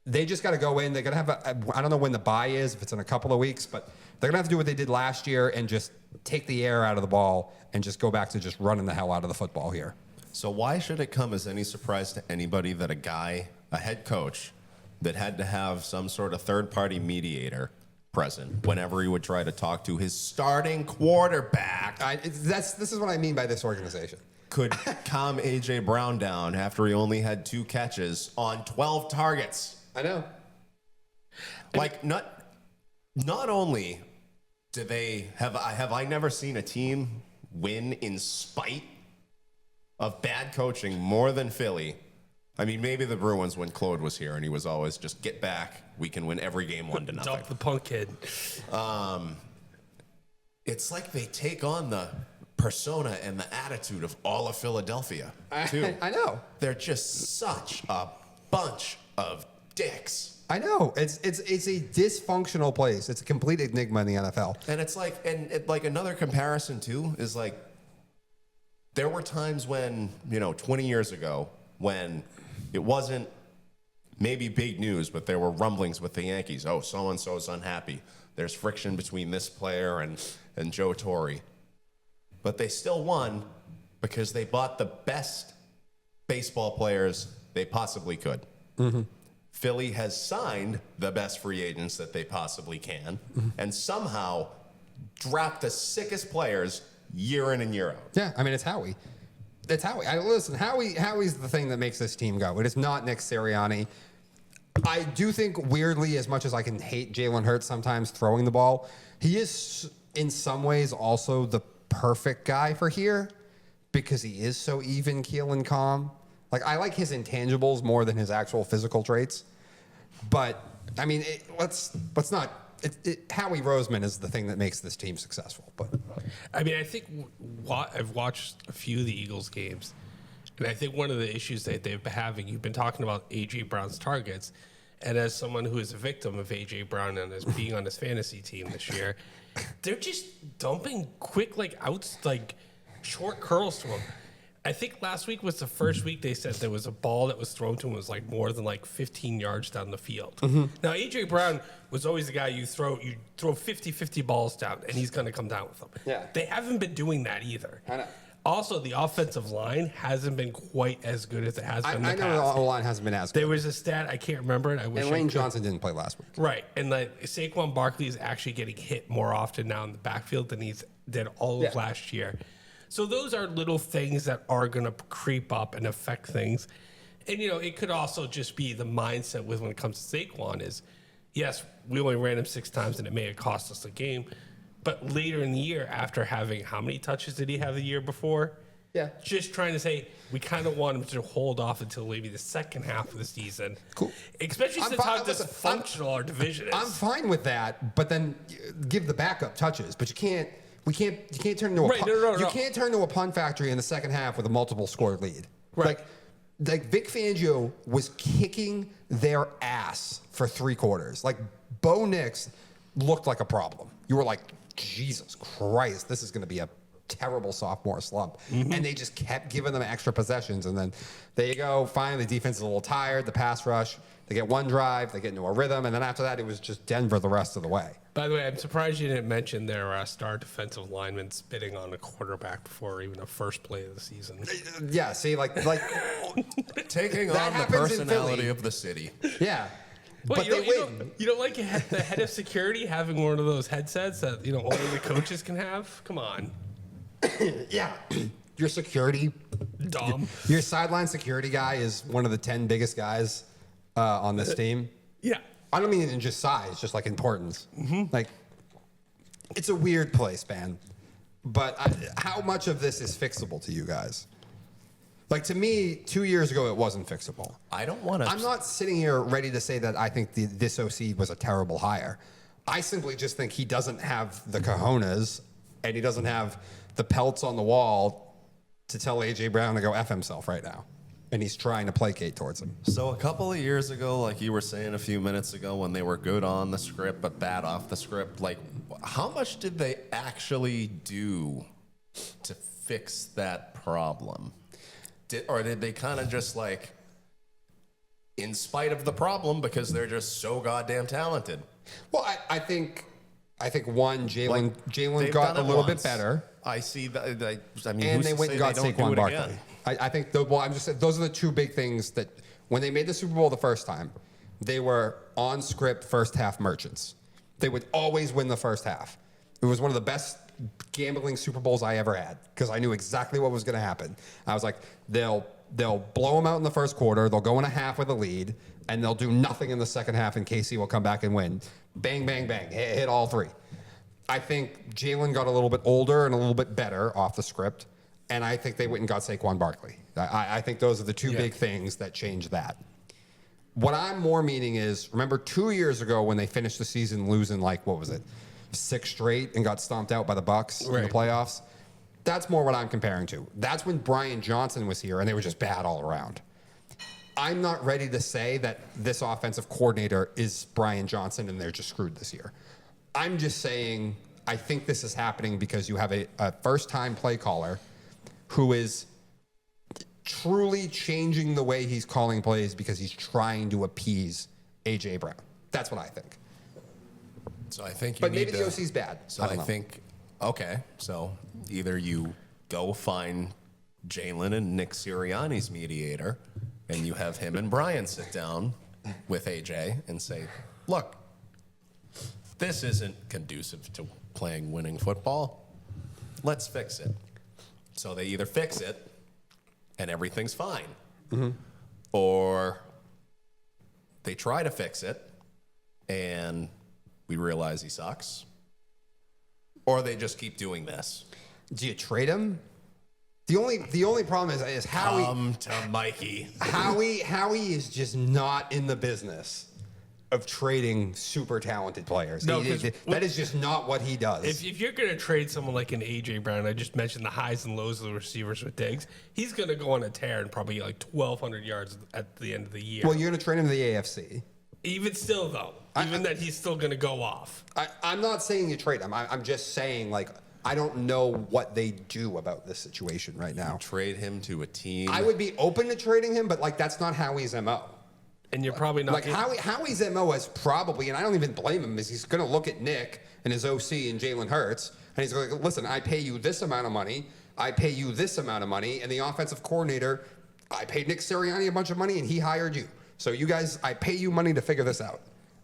They just got to go in. They're going to have I don't know when the bye is, if it's in a couple of weeks, but they're going to have to do what they did last year and just take the air out of the ball and just go back to just running the hell out of the football here. So why should it come as any surprise to anybody that a head coach that had to have some sort of third-party mediator present whenever he would try to talk to his starting quarterback? This is what I mean by this organization. Could calm A.J. Brown down after he only had 2 catches on 12 targets. I know. Like, not only do they have I never seen a team win in spite of bad coaching more than Philly. I mean, maybe the Bruins when Claude was here and he was always just get back. We can win every game 1-0. Dump the punk kid. It's like they take on the persona and the attitude of all of Philadelphia, too. I know. They're just such a bunch of dicks. I know. It's a dysfunctional place. It's a complete enigma in the NFL. And it's like, like another comparison, too, is like there were times when, 20 years ago, when it wasn't maybe big news, but there were rumblings with the Yankees. Oh, so-and-so's unhappy. There's friction between this player and Joe Torre. But they still won because they bought the best baseball players they possibly could. Mm-hmm. Philly has signed the best free agents that they possibly can, and somehow draft the sickest players year in and year out. Yeah, I mean, it's Howie. It's Howie. Listen, Howie's the thing that makes this team go. It is not Nick Sirianni. I do think, weirdly, as much as I can hate Jalen Hurts sometimes throwing the ball, he is, in some ways, also the perfect guy for here because he is so even keel and calm. Like, I like his intangibles more than his actual physical traits. But, I mean, let's not... Howie Roseman is the thing that makes this team successful. But I mean, I think I've watched a few of the Eagles games, and I think one of the issues that they've been having, you've been talking about A.J. Brown's targets, and as someone who is a victim of A.J. Brown and as being on his fantasy team this year, they're just dumping quick, short curls to him. I think last week was the first week they said there was a ball that was thrown to him was more than 15 yards down the field. Mm-hmm. Now, A.J. Brown was always the guy you throw 50-50 balls down, and he's going to come down with them. Yeah. They haven't been doing that either. I know. Also, the offensive line hasn't been quite as good as it has been in the past. I know the line hasn't been as good. There was a stat, I can't remember it. I wish and Lane Johnson didn't play last week. Right. And Saquon Barkley is actually getting hit more often now in the backfield than he did all of last year. So those are little things that are going to creep up and affect things. And, it could also just be the mindset when it comes to Saquon is, yes, we only ran him 6 times and it may have cost us a game. But later in the year, after having how many touches did he have the year before? Yeah. Just trying to say, we kind of want him to hold off until maybe the second half of the season. Cool. Especially since how dysfunctional our division is. I'm fine with that, but then give the backup touches. But you can't turn into a you can't turn into a punt factory in the second half with a multiple score lead. Right. like Vic Fangio was kicking their ass for 3 quarters. Like Bo Nix looked like a problem. You were like, Jesus Christ, this is going to be a terrible sophomore slump. And they just kept giving them extra possessions. And then there you go. Finally, the defense is a little tired. The pass rush, they get one drive, they get into a rhythm. And then after that, it was just Denver the rest of the way. By the way, I'm surprised you didn't mention their star defensive lineman spitting on a quarterback before even the first play of the season. Yeah, see, like Taking That on the happens in personality Philly. of the city. yeah. What, But they win. you don't like the head of security having one of those headsets that only the coaches can have? Come on, Yeah. Your security, Dom. your sideline security guy is one of the 10 biggest guys on this team. Yeah, I don't mean in just size, just like importance. Like, it's a weird place, man. But how much of this is fixable to you guys? Like, to me, 2 years ago, it wasn't fixable. I don't want to. I'm not sitting here ready to say that I think this OC was a terrible hire. I simply just think he doesn't have the cojones and he doesn't have the pelts on the wall to tell A.J. Brown to go F himself right now. And he's trying to placate towards him. So a couple of years ago, like you were saying a few minutes ago, when they were good on the script but bad off the script, like how much did they actually do to fix that problem? Or did they kind of just like, in spite of the problem, because they're just so goddamn talented? Well, I think one, Jalen They've got done a it little bit once. better. I see that. I mean, And who's they to went say and got they don't do Saquon it Barkley. again? I think, I'm just saying, those are the 2 big things that when they made the Super Bowl the first time, they were on script first half merchants. They would always win the first half. It was one of the best gambling Super Bowls I ever had because I knew exactly what was going to happen. I was like, they'll blow them out in the first quarter, they'll go in a half with a lead, and they'll do nothing in the second half, and KC will come back and win. Bang, bang, bang, hit all 3. I think Jalen got a little bit older and a little bit better off the script, and I think they went and got Saquon Barkley. I think those are the 2 big things that changed that. What I'm more meaning is, remember 2 years ago when they finished the season losing, like, what was it, 6 straight and got stomped out by the Bucks in the playoffs? That's more what I'm comparing to. That's when Brian Johnson was here and they were just bad all around. I'm not ready to say that this offensive coordinator is Brian Johnson and they're just screwed this year. I'm just saying I think this is happening because you have a first-time play caller who is truly changing the way he's calling plays because he's trying to appease A.J. Brown. That's what I think. So I think you But need maybe to, the OC's bad. So I don't know. think, okay, so either you go find Jalen and Nick Sirianni's mediator, and you have him and Brian sit down with AJ and say, look, this isn't conducive to playing winning football. Let's fix it. So they either fix it and everything's fine, or they try to fix it and we realize he sucks, or they just keep doing this. Do you trade him? The only problem is Howie. Come to Mikey. Howie is just not in the business of trading super talented players. No, That is just not what he does. If you're going to trade someone like an A.J. Brown, I just mentioned the highs and lows of the receivers with Diggs, he's going to go on a tear and probably get like 1,200 yards at the end of the year. Well, you're going to trade him to the AFC. Even still, though, that he's still going to go off. I'm not saying you trade him. I'm just saying, like, I don't know what they do about this situation right now. Trade him to a team. I would be open to trading him, but, like, that's not Howie's MO. And you're probably not. Like, Howie's MO is probably, and I don't even blame him, is he's going to look at Nick and his OC and Jalen Hurts, and he's going to listen, I pay you this amount of money, I pay you this amount of money, and the offensive coordinator, I paid Nick Sirianni a bunch of money, and he hired you. So you guys, I pay you money to figure this out.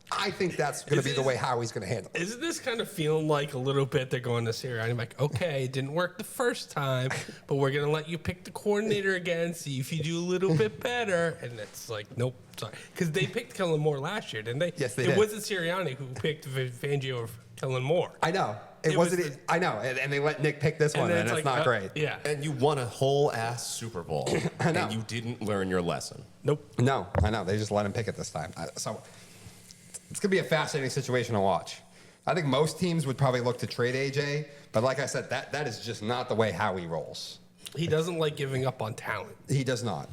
I think that's going to be the way Howie's going to handle it. Isn't this kind of feeling like a little bit they're going to Sirianni? I'm like, okay, it didn't work the first time, but we're going to let you pick the coordinator again, see if you do a little bit better. And it's like, nope, sorry. Because they picked Kellen Moore last year, didn't they? Yes, they It did. wasn't Sirianni who picked Fangio or Kellen Moore. I know. I know. And they let Nick pick this one, then and it's like, not great. Yeah. And you won a whole ass Super Bowl. I know. And you didn't learn your lesson. Nope. No, I know. They just let him pick it this time. So it's going to be a fascinating situation to watch. I think most teams would probably look to trade AJ, but like I said, that is just not the way Howie rolls. He doesn't like giving up on talent. He does not.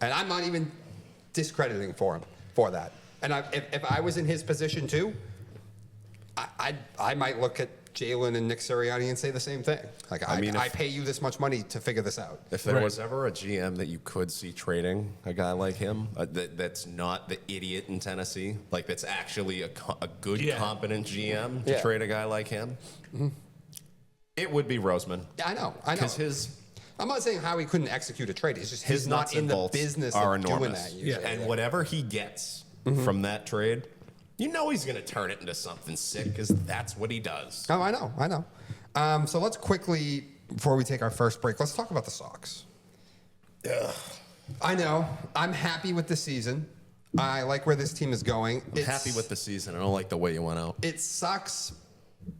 And I'm not even discrediting for him for that. And if I was in his position too, I might look at Jalen and Nick Sirianni and say the same thing. Like, I pay you this much money to figure this out. If there was ever a GM that you could see trading a guy like him, that's not the idiot in Tennessee, like that's actually a good, competent GM to trade a guy like him, it would be Roseman. Yeah, I know. Because I'm not saying how he couldn't execute a trade. It's just he's not in the business are of doing that. Usually. And whatever he gets from that trade, you know he's going to turn it into something sick because that's what he does. Oh, I know. So let's quickly, before we take our first break, let's talk about the Sox. Ugh. I know. I'm happy with the season. I like where this team is going. I'm happy with the season. I don't like the way you went out. It sucks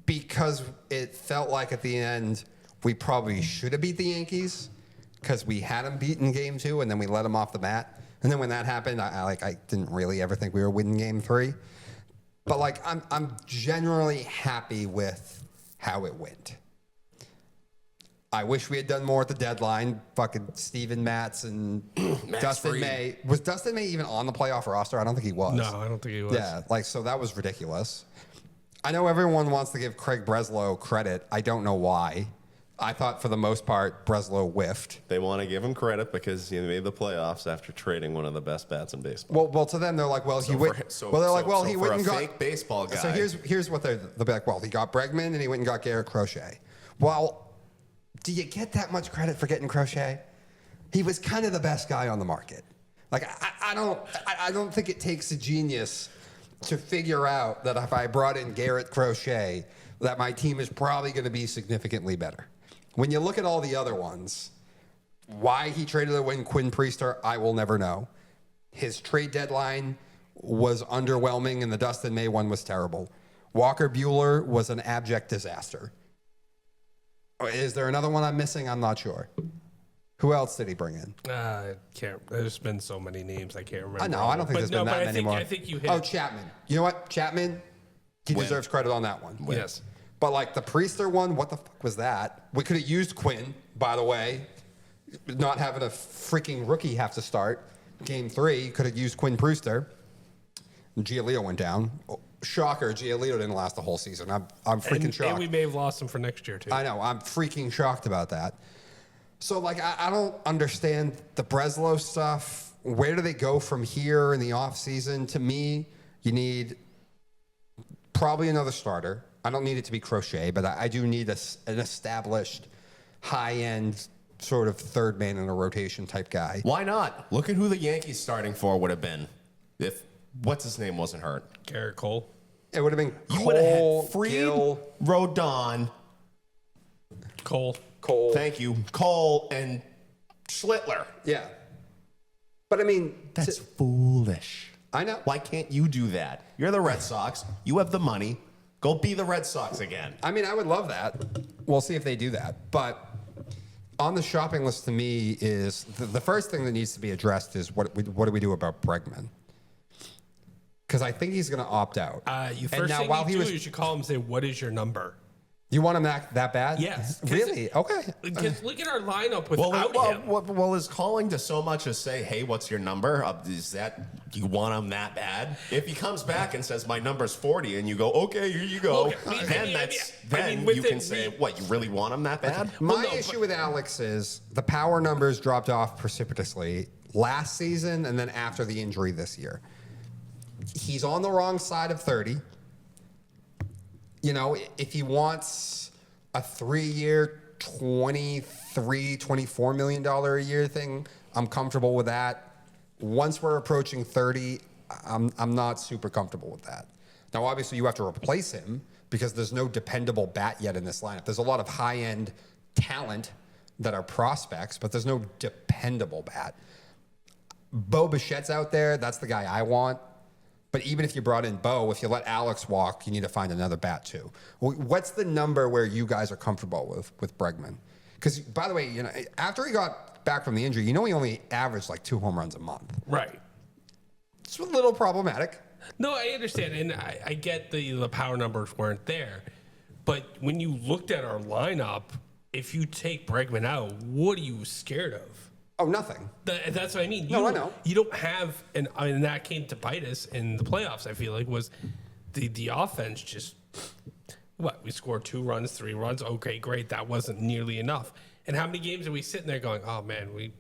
because it felt like at the end we probably should have beat the Yankees because we had them beaten game 2 and then we let them off the mat. And then when that happened, I didn't really ever think we were winning game 3. But like I'm generally happy with how it went. I wish we had done more at the deadline. Fucking Steven Matz and Dustin May. Was Dustin May even on the playoff roster? I don't think he was. No, I don't think he was. Yeah, so that was ridiculous. I know everyone wants to give Craig Breslow credit. I don't know why. I thought for the most part, Breslow whiffed. They want to give him credit because he made the playoffs after trading one of the best bats in baseball. Well, to them they're like, well, he went. He went and got fake baseball guy. So here's what they'll be like. Well, he got Bregman and he went and got Garrett Crochet. Well, do you get that much credit for getting Crochet? He was kind of the best guy on the market. Like I don't think it takes a genius to figure out that if I brought in Garrett Crochet, that my team is probably going to be significantly better. When you look at all the other ones, why he traded away Quinn Priester, I will never know. His trade deadline was underwhelming, and the Dustin May one was terrible. Walker Buehler was an abject disaster. Is there another one I'm missing? I'm not sure. Who else did he bring in? I can't. There's been so many names I can't remember. I know. I don't think there's been that many more. I think you hit. Oh, Chapman. You know what? Chapman, he deserves credit on that one. Yes. But like the Priester one, what the fuck was that? We could have used Quinn, by the way. Not having a freaking rookie have to start. Game 3, could have used Quinn Priester. Giolito went down. Shocker, Giolito didn't last the whole season. I'm freaking shocked. And we may have lost him for next year, too. I know. I'm freaking shocked about that. So, like, I don't understand the Breslow stuff. Where do they go from here in the offseason? To me, you need probably another starter. I don't need it to be Crochet, but I do need an established, high-end, sort of third man in a rotation type guy. Why not? Look at who the Yankees starting for would have been if what's his name wasn't hurt. Garrett Cole. It would have been You would have Cole, had Fried, Gill, Rodon. Cole. Thank you. Cole and Schlittler. Yeah. But I mean, That's foolish. I know. Why can't you do that? You're the Red Sox. You have the money. Go be the Red Sox again. I mean, I would love that. We'll see if they do that. But on the shopping list to me is the first thing that needs to be addressed is what do we do about Bregman? Because I think he's going to opt out. You should call him and say, what is your number? You want him that bad? Yes. Really? Okay. Because look at our lineup without him. Well, is calling to so much as say, hey, what's your number? Is that, do you want him that bad? If he comes back and says, my number's 40, and you go, okay, here you go, then you can say, what, you really want him that bad? My issue with Alex is the power numbers dropped off precipitously last season and then after the injury this year. He's on the wrong side of 30. You know, if he wants a 3-year, $24 million a year thing, I'm comfortable with that. Once we're approaching 30, I'm not super comfortable with that. Now, obviously, you have to replace him because there's no dependable bat yet in this lineup. There's a lot of high-end talent that are prospects, but there's no dependable bat. Bo Bichette's out there. That's the guy I want. But even if you brought in Bo, if you let Alex walk, you need to find another bat too. What's the number where you guys are comfortable with Bregman? Because, by the way, you know, after he got back from the injury, you know he only averaged like 2 home runs a month. Right. It's a little problematic. No, I understand, and I get the power numbers weren't there. But when you looked at our lineup, if you take Bregman out, what are you scared of? Oh, nothing. That's what I mean. No, I know. You don't have, and that came to bite us in the playoffs. I feel like was the offense just we scored 2 runs, 3 runs. Okay, great. That wasn't nearly enough. And how many games are we sitting there going, oh man, we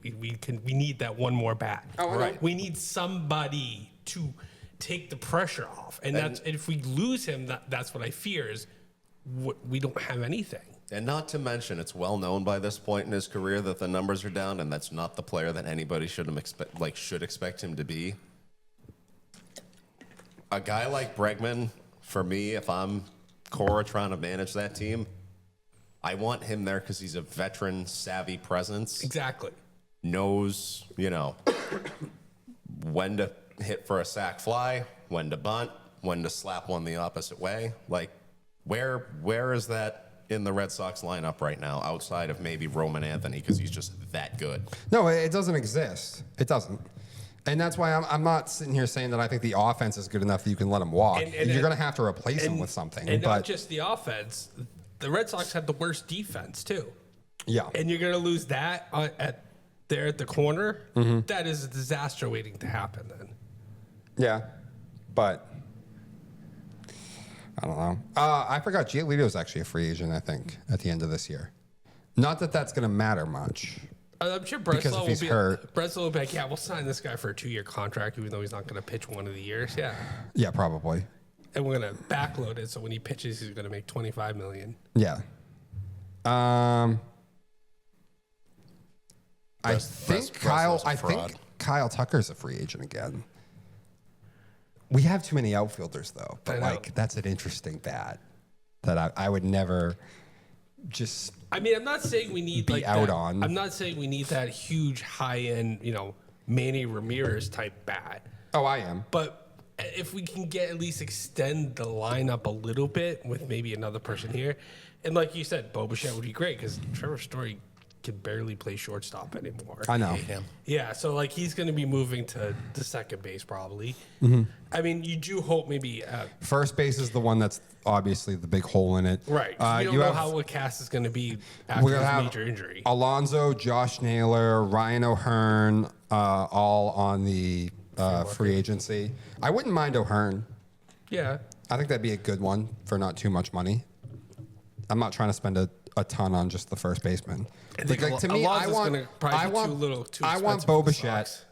need that one more bat. Oh, I know. We need somebody to take the pressure off, and if we lose him, that's what I fear is we don't have anything. And not to mention, it's well known by this point in his career that the numbers are down, and that's not the player that anybody should expect him to be. A guy like Bregman, for me, if I'm Cora trying to manage that team, I want him there because he's a veteran, savvy presence. Exactly. Knows, when to hit for a sac fly, when to bunt, when to slap one the opposite way. Like, where is that in the Red Sox lineup right now, outside of maybe Roman Anthony, because he's just that good? No, it doesn't exist. It doesn't. And that's why I'm not sitting here saying that I think the offense is good enough that you can let him walk. And you're going to have to replace him with something. And not just the offense. The Red Sox had the worst defense, too. Yeah. And you're going to lose that at the corner? Mm-hmm. That is a disaster waiting to happen then. Yeah. But I don't know. I forgot Giolito is actually a free agent, I think, at the end of this year. Not that that's going to matter much. I'm sure Because if he's hurt. Breslow will be like, yeah, we'll sign this guy for a 2-year contract, even though he's not going to pitch one of the years. Yeah. Yeah, probably. And we're going to backload it, so when he pitches, he's going to make $25 million. Yeah. I think Kyle Tucker's a free agent again. We have too many outfielders, though. But, that's an interesting bat that I would never just I mean, I'm not saying we need be out on. I'm not saying we need that huge high-end, Manny Ramirez type bat. Oh, I am. But if we can at least extend the lineup a little bit with maybe another person here, and like you said, Bo Bichette would be great because Trevor Story can barely play shortstop anymore. I know. Hate him. Yeah, so he's going to be moving to the second base probably. Mm-hmm. I mean, you do hope maybe First base is the one that's obviously the big hole in it. right. We don't know how Cass is going to be after his major injury. Alonso, Josh Naylor, Ryan O'Hearn, all on the free agency. I wouldn't mind O'Hearn. Yeah. I think that'd be a good one for not too much money. I'm not trying to spend a ton on just the first baseman. To me, I want Bo Bichette.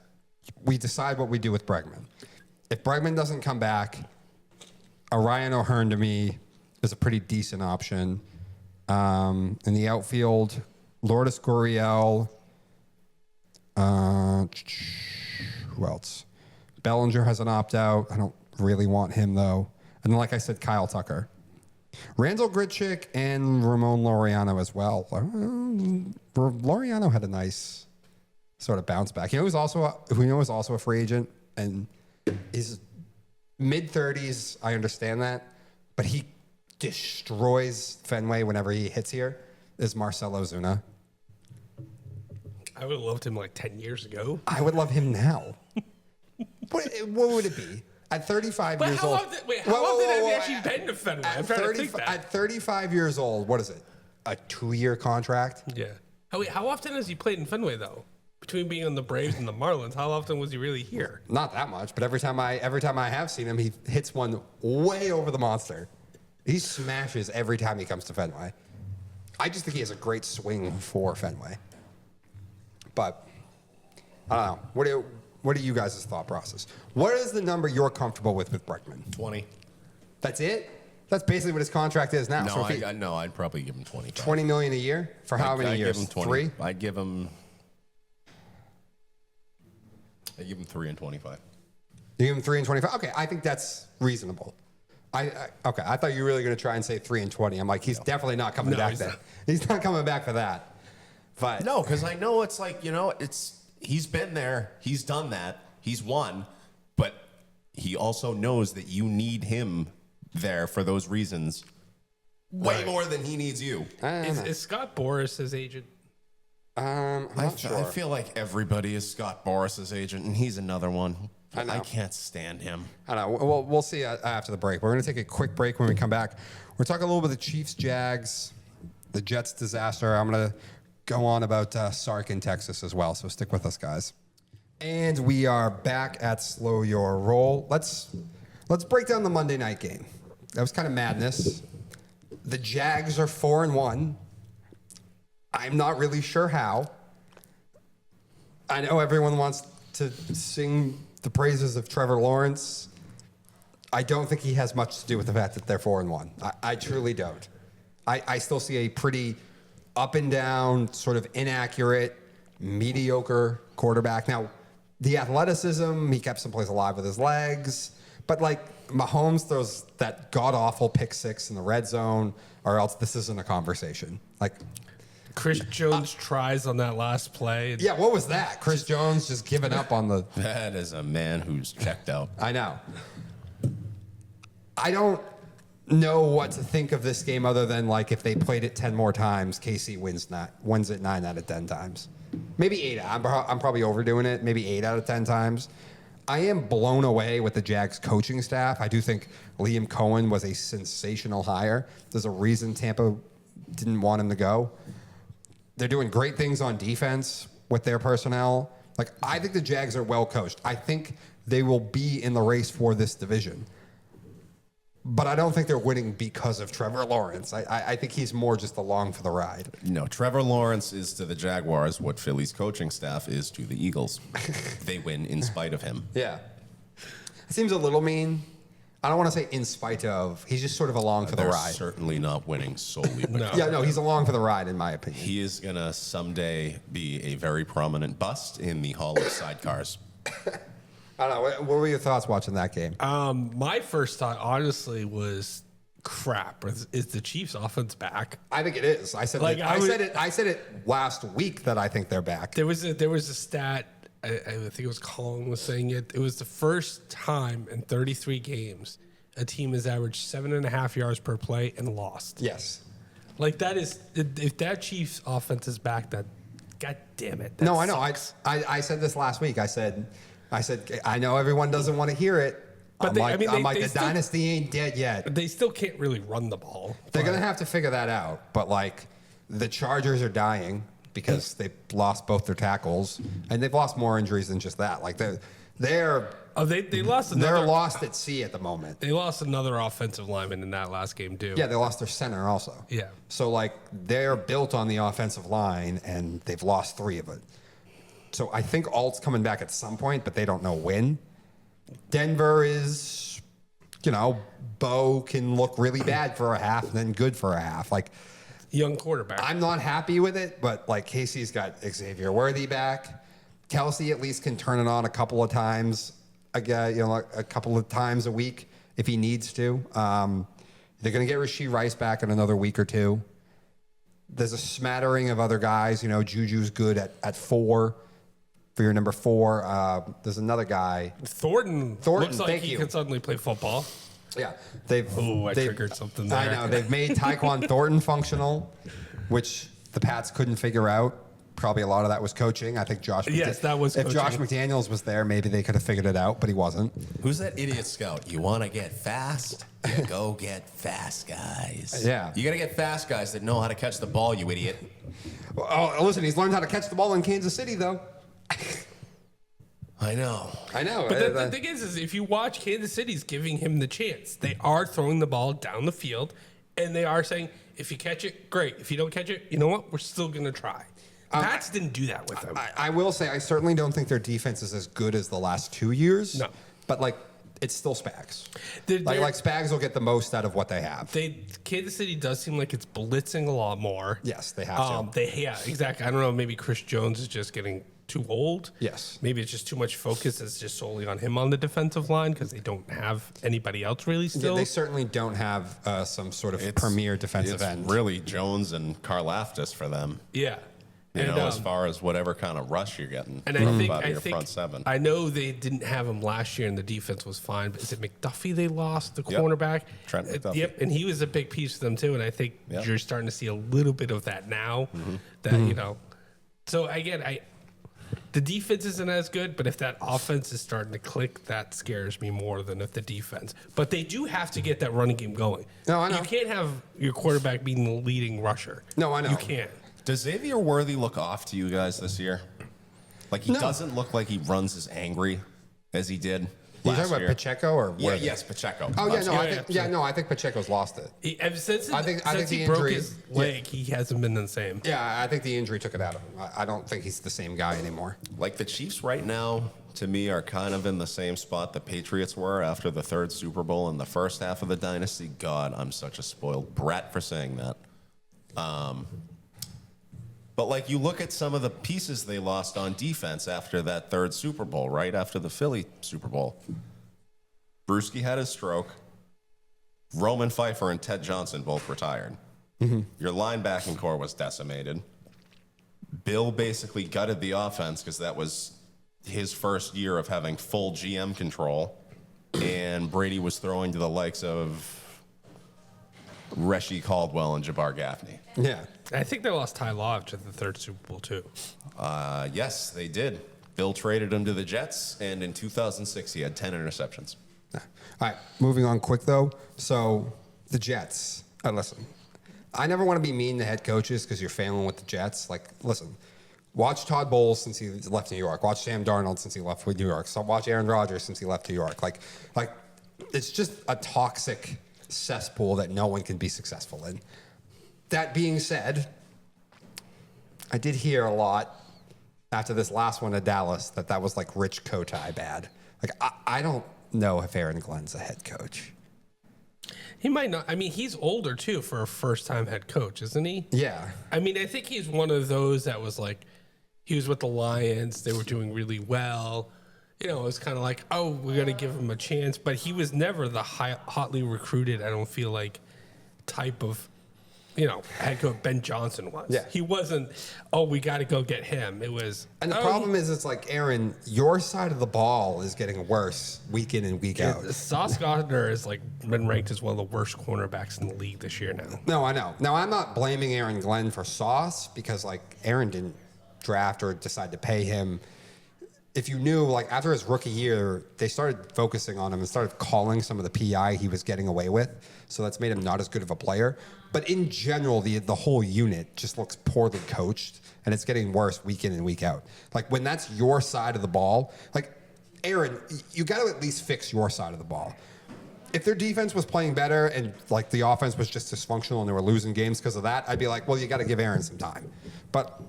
We decide what we do with Bregman. If Bregman doesn't come back, a Ryan O'Hearn to me is a pretty decent option. In the outfield, Lourdes Gurriel. Who else? Bellinger has an opt-out. I don't really want him, though. And then, like I said, Kyle Tucker. Randall Grichuk and Ramon Laureano as well. Laureano had a nice sort of bounce back. Who was also a free agent and is mid-30s. I understand that, but he destroys Fenway whenever he hits here. Is Marcell Ozuna. I would have loved him 10 years ago. I would love him now. what would it be? At 35 years old. How often have you actually been to Fenway? I'm trying to think that. At 35 years old, what is it? A 2-year contract? Yeah. How often has he played in Fenway, though? Between being on the Braves and the Marlins, how often was he really here? Not that much, but every time I have seen him, he hits one way over the monster. He smashes every time he comes to Fenway. I just think he has a great swing for Fenway. But I don't know. What are you guys' thought process? What is the number you're comfortable with Bregman? 20. That's it? That's basically what his contract is now. No, I'd probably give him 20. $20 million a year? For how many years? Give him 20. 3? I'd give him 3 and 25. You give him 3 and 25? Okay, I think that's reasonable. Okay, I thought you were really going to try and say 3 and 20. I'm like, he's definitely not coming back then. He's not coming back for that. But no, because I know it's he's been there, he's done that, he's won, but he also knows that you need him there for those reasons way more than he needs you. Is Scott Boras his agent? I'm not sure. I feel like everybody is Scott Boras' agent, and he's another one. I can't stand him. I know. Well, we'll see after the break. We're going to take a quick break. When we come back, we're talking a little bit of the Chiefs, Jags, the Jets disaster. I'm going to go on about Sark in Texas as well. So stick with us, guys. And we are back at Slow Your Roll. Let's break down the Monday night game. That was kind of madness. The Jags are 4-1. I'm not really sure how. I know everyone wants to sing the praises of Trevor Lawrence. I don't think he has much to do with the fact that they're 4-1. I truly don't. I still see a pretty up and down, sort of inaccurate, mediocre quarterback. Now, the athleticism, he kept some plays alive with his legs. But, like, Mahomes throws that god-awful pick six in the red zone, or else this isn't a conversation. Like, Chris Jones tries on that last play. yeah, what was that? Chris Jones just giving up on the... That is a man who's checked out. I know. I don't know what to think of this game other than, like, if they played it 10 more times, KC wins it 9 out of 10 times. Maybe 8. I'm probably overdoing it. Maybe 8 out of 10 times. I am blown away with the Jags coaching staff. I do think Liam Cohen was a sensational hire. There's a reason Tampa didn't want him to go. They're doing great things on defense with their personnel. Like, I think the Jags are well coached. I think they will be in the race for this division. But I don't think they're winning because of Trevor Lawrence. I think he's more just along for the ride. No, Trevor Lawrence is to the Jaguars what Philly's coaching staff is to the Eagles. They win in spite of him. Yeah. It seems a little mean. I don't want to say in spite of. He's just sort of along for the They're ride. certainly not winning solely. No. Yeah, no, he's along for the ride, in my opinion. He is going to someday be a very prominent bust in the Hall of Sidecars. I don't know. What were your thoughts watching that game? My first thought, honestly, was crap. Is the Chiefs' offense back? I think it is. I said I said it last week that I think they're back. There was a stat. I think it was Colin was saying it. It was the first time in 33 games a team has averaged 7.5 yards per play and lost. Yes. Like, that is, if that Chiefs offense is back, that, God damn it. No, I know. sucks. I said this last week. I said I know everyone doesn't want to hear it. But I'm they the still- dynasty ain't dead yet. But they still can't really run the ball. They're gonna have to figure that out. But like, the Chargers are dying because they lost both their tackles, and they've lost more injuries than just that. Like they lost they're another. lost at sea at the moment. They lost another offensive lineman in that last game too. Yeah, they lost their center also. Yeah. So like, they're built on the offensive line, and they've lost 3 of it. So I think Alt's coming back at some point, but they don't know when. Denver is, Bo can look really bad for a half and then good for a half. Like, Young quarterback. I'm not happy with it, but like, Casey's got Xavier Worthy back. Kelsey at least can turn it on a couple of times, again, a couple of times a week if he needs to. They're going to get Rashee Rice back in another week or 2. There's a smattering of other guys. Juju's good at 4. For your number 4, there's another guy. Thornton looks like thank he you. can suddenly play football. Yeah, I triggered something there. I know they've made Tyquan Thornton functional, which the Pats couldn't figure out. Probably a lot of that was coaching. I think Josh. Yes, that was If coaching. Josh McDaniels was there, maybe they could have figured it out, but he wasn't. Who's that idiot scout? You want to get fast? You go get fast guys. Yeah. You got to get fast guys that know how to catch the ball, you idiot. Oh, listen, he's learned how to catch the ball in Kansas City, though. I know. But the thing is if you watch, Kansas City's giving him the chance. They are throwing the ball down the field, and they are saying, if you catch it, great. If you don't catch it, you know what? We're still going to try. Pats didn't do that with them. I will say, I certainly don't think their defense is as good as the last 2 years. No. But, like, it's still Spags. They're- Like Spags will get the most out of what they have. Kansas City does seem like it's blitzing a lot more. Yes, they have to. Yeah, exactly. I don't know. Maybe Chris Jones is just getting too old. Yes. Maybe it's just too much focus is just solely on him on the defensive line because they don't have anybody else really Yeah, still. they certainly don't have some sort of premier defensive it's end. really Jones and Karlaftis for them. Yeah. As far as whatever kind of rush you're getting And from I your think front 7. I know they didn't have him last year and the defense was fine, but is it McDuffie they lost, the cornerback? Trent McDuffie. Yep, and he was a big piece for them too. And I think Yep. you're starting to see a little bit of that now. So again, the defense isn't as good, but if that offense is starting to click, that scares me more than if the defense. But they do have to get that running game going. No, I know. You can't have your quarterback being the leading rusher. No, I know. You can't. Does Xavier Worthy look off to you guys this year? Like, he doesn't look like he runs as angry as he did You last talking about year. Pacheco or Yeah, Worthy? yes, Pacheco. Oh yeah, no, Yeah, I think Pacheco's lost it. Ever since I think since the he broke injury- his leg, he hasn't been the same. Yeah, I think the injury took it out of him. I don't think he's the same guy anymore. Like, the Chiefs right now, to me, are kind of in the same spot the Patriots were after the third Super Bowl in the first half of the dynasty. God, I'm such a spoiled brat for saying that. But, like, you look at some of the pieces they lost on defense after that third Super Bowl, right? After the Philly Super Bowl. Brewski had his stroke. Roman Pfeiffer and Ted Johnson both retired. Your linebacking core was decimated. Bill basically gutted the offense because that was his first year of having full GM control. And Brady was throwing to the likes of Reshi Caldwell and Jabbar Gaffney. Yeah. I think they lost Ty Law to the third Super Bowl too. Yes, they did. Bill traded him to the Jets, and in 2006, he had 10 interceptions. All right, moving on quick though. So the Jets. Listen, I never want to be mean to head coaches because you're failing with the Jets. Like, listen, watch Todd Bowles since he left New York. Watch Sam Darnold since he left with New York. So watch Aaron Rodgers since he left New York. Like, it's just a toxic cesspool that no one can be successful in. That being said, I did hear a lot after this last one at Dallas that was like Rich Kotite bad. Like, I don't know if Aaron Glenn's a head coach. He might not. I mean, he's older too for a first-time head coach, isn't he? Yeah. I mean, I think he's one of those that was like, he was with the Lions. They were doing really well. You know, it was kind of like, oh, we're going to give him a chance. But he was never the hotly recruited, I don't feel like, type of, head coach Ben Johnson was. Yeah. He wasn't, oh, we got to go get him. It was. And the problem is, it's like, Aaron, your side of the ball is getting worse week in and week out. Sauce Gardner has been ranked as one of the worst cornerbacks in the league this year now. No, I know. Now, I'm not blaming Aaron Glenn for Sauce because, Aaron didn't draft or decide to pay him. If you knew, after his rookie year, they started focusing on him and started calling some of the PI he was getting away with. So that's made him not as good of a player. But in general, the whole unit just looks poorly coached, and it's getting worse week in and week out. When that's your side of the ball, Aaron, you got to at least fix your side of the ball. If their defense was playing better and the offense was just dysfunctional and they were losing games because of that, I'd be like, well, you got to give Aaron some time. But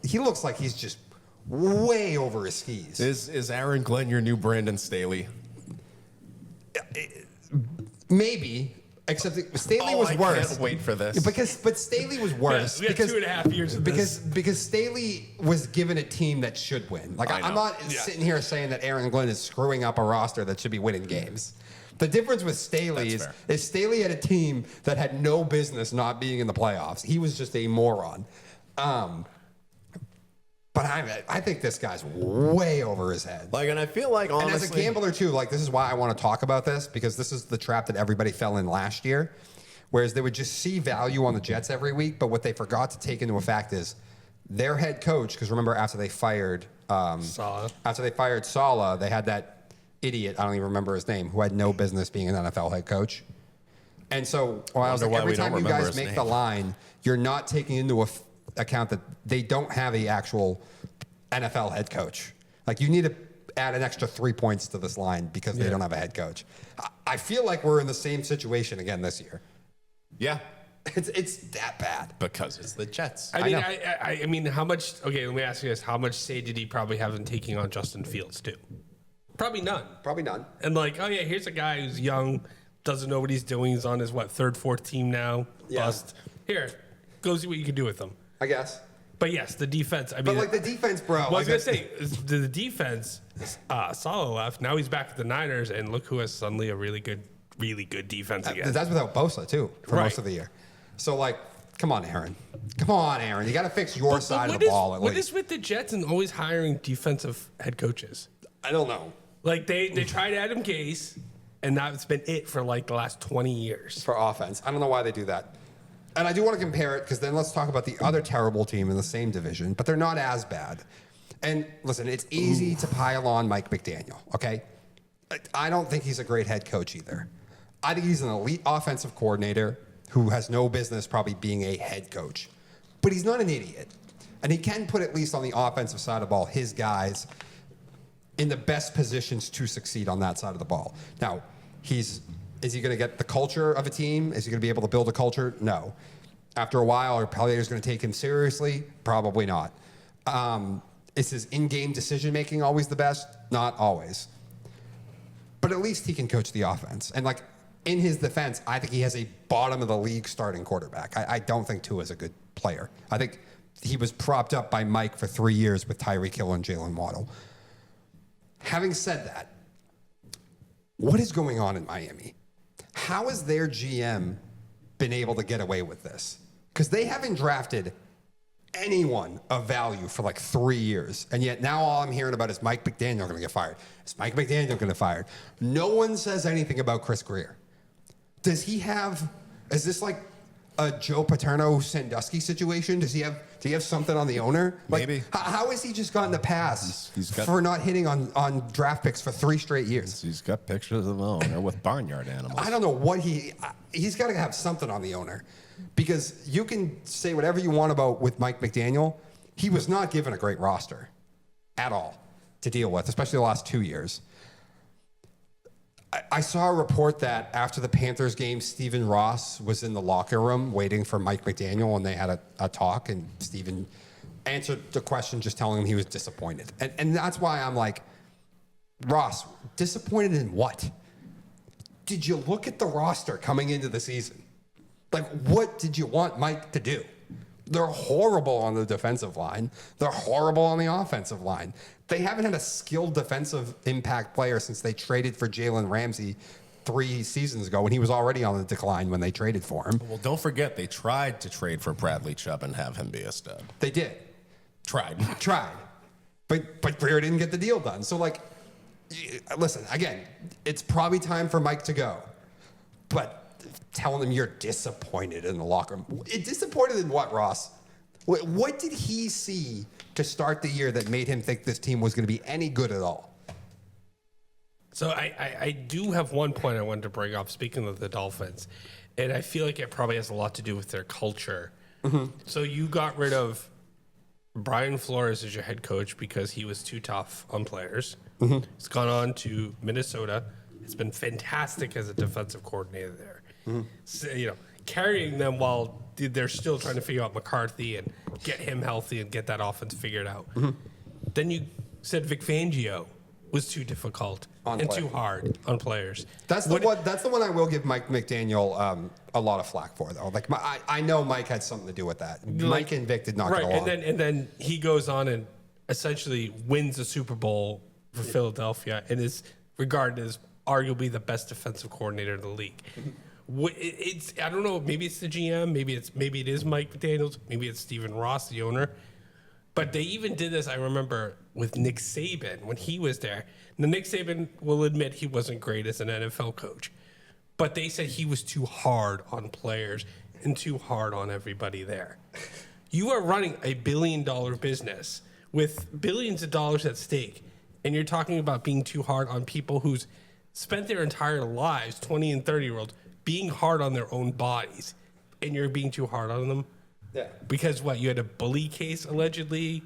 he looks like he's just way over his skis. Is Aaron Glenn your new Brandon Staley? Maybe, except that Staley was I worse. can't wait for this. But Staley was worse. We had 2.5 years of this. Because Staley was given a team that should win. I'm not sitting here saying that Aaron Glenn is screwing up a roster that should be winning games. The difference with Staley is Staley had a team that had no business not being in the playoffs. He was just a moron. But I think this guy's way over his head. And I feel like, honestly, and as a gambler too, this is why I want to talk about this, because this is the trap that everybody fell in last year. Whereas they would just see value on the Jets every week, but what they forgot to take into effect is their head coach. Because remember, after they fired Saleh, they had that idiot, I don't even remember his name, who had no business being an NFL head coach. And so I was like, every time you guys make the line, you're not taking into account that they don't have a actual NFL head coach. You need to add an extra 3 points to this line because they don't have a head coach. I feel like we're in the same situation again this year. Yeah. It's that bad. Because it's the Jets. I mean, how much, okay, let me ask you this. How much say did he probably have in taking on Justin Fields too? Probably none. And oh yeah, here's a guy who's young, doesn't know what he's doing. He's on his, third, fourth team now. Yeah. Bust. Here, go see what you can do with him. I guess. But yes, the defense. I mean, the defense, bro. Well, I was gonna say the defense. Saleh left. Now he's back at the Niners, and look who has suddenly a really good defense again. That's without Bosa too for most of the year. So come on, Aaron. Come on, Aaron. You got to fix your side of the ball at least. What is with the Jets and always hiring defensive head coaches? I don't know. They tried Adam Gase, and that's been it for the last 20 years for offense. I don't know why they do that. And I do want to compare it because then let's talk about the other terrible team in the same division, but they're not as bad. And listen, it's easy to pile on Mike McDaniel, okay? I don't think he's a great head coach either. I think he's an elite offensive coordinator who has no business probably being a head coach. but he's not an idiot. And he can put, at least on the offensive side of the ball, his guys in the best positions to succeed on that side of the ball. Now, is he going to get the culture of a team? Is he going to be able to build a culture? No. After a while, are players going to take him seriously? Probably not. Is his in-game decision-making always the best? Not always. But at least he can coach the offense. And, like, in his defense, I think he has a bottom-of-the-league starting quarterback. I don't think Tua is a good player. I think he was propped up by Mike for 3 years with Tyreek Hill and Jalen Waddle. Having said that, what is going on in Miami? How has their GM been able to get away with this? Because they haven't drafted anyone of value for like 3 years. And yet now all I'm hearing about is Mike McDaniel going to get fired. Is Mike McDaniel going to get fired? No one says anything about Chris Greer. Is this like a Joe Paterno Sandusky situation? Do you have something on the owner? Like, Maybe. How has he just gotten a pass He's got- for not hitting on draft picks for 3 straight years? He's got pictures of the owner with barnyard animals. I don't know what he's got to have something on the owner, because you can say whatever you want about with Mike McDaniel. He was not given a great roster at all to deal with, especially the last 2 years. I saw a report that after the Panthers game, Stephen Ross was in the locker room waiting for Mike McDaniel, and they had a talk, and Stephen answered the question just telling him he was disappointed. And that's why I'm like, Ross, disappointed in what? Did you look at the roster coming into the season? Like, what did you want Mike to do? They're horrible on the defensive line. They're horrible on the offensive line. They haven't had a skilled defensive impact player since they traded for Jalen Ramsey 3 seasons ago, when he was already on the decline when they traded for him. Well, don't forget, they tried to trade for Bradley Chubb and have him be a stud. They did. Tried. But Greer didn't get the deal done. So, like, listen, again, it's probably time for Mike to go. But telling him you're disappointed in the locker room. Disappointed in what, Ross? What did he see to start the year that made him think this team was going to be any good at all? So I do have one point I wanted to bring up, speaking of the Dolphins, and I feel like it probably has a lot to do with their culture. Mm-hmm. So you got rid of Brian Flores as your head coach because he was too tough on players. Mm-hmm. He's gone on to Minnesota. It's been fantastic as a defensive coordinator there. Mm-hmm. So, carrying them while they're still trying to figure out McCarthy and get him healthy and get that offense figured out. Mm-hmm. Then you said Vic Fangio was too difficult too hard on players. That's the one I will give Mike McDaniel a lot of flack for, though. Like, I know Mike had something to do with that. Mike and Vic did not get along. And then he goes on and essentially wins the Super Bowl for Philadelphia and is regarded as arguably the best defensive coordinator in the league. It's I don't know, maybe it's the GM, maybe it is Mike McDaniels, maybe it's Stephen Ross, the owner. But they even did this, I remember, with Nick Saban when he was there. Now, Nick Saban will admit he wasn't great as an NFL coach, but they said he was too hard on players and too hard on everybody there. You are running a $1 billion business with billions of dollars at stake, and you're talking about being too hard on people who's spent their entire lives, 20 and 30-year-olds, being hard on their own bodies, and you're being too hard on them. Yeah. Because you had a bully case allegedly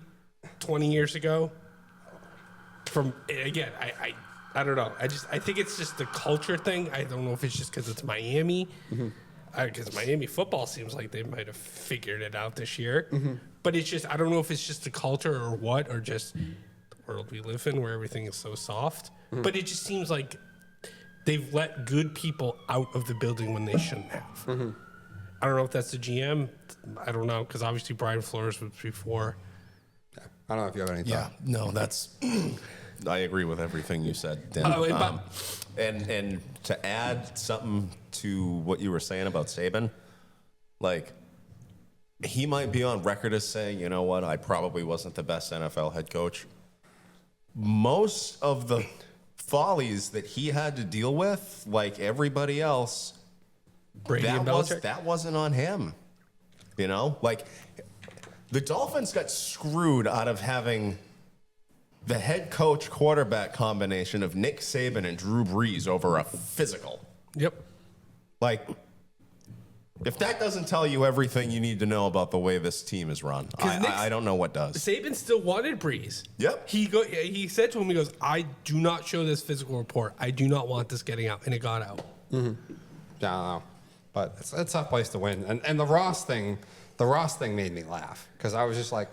20 years ago. From again, I don't know. I think it's just the culture thing. I don't know if it's just because it's Miami. Because Miami football seems like they might have figured it out this year. Mm-hmm. But it's just, I don't know if it's just the culture or what, or just the world we live in where everything is so soft. Mm-hmm. But it just seems like they've let good people out of the building when they shouldn't have. Mm-hmm. I don't know if that's the GM. I don't know, because obviously Brian Flores was before. I don't know if you have any thought. Yeah, no, that's... I agree with everything you said, Dan. And to add something to what you were saying about Saban, like, he might be on record as saying, you know what, I probably wasn't the best NFL head coach. Most of the follies that he had to deal with, like everybody else, Brady and Belichick? that wasn't on him. Like, the Dolphins got screwed out of having the head coach quarterback combination of Nick Saban and Drew Brees over a physical. Yep. Like, If that doesn't tell you everything you need to know about the way this team is run, I don't know what does. Saban still wanted Breeze. Yep. He said to him, he goes, I do not show this physical report. I do not want this getting out. And it got out. I don't know. But it's a tough place to win. And the Ross thing made me laugh because I was just like,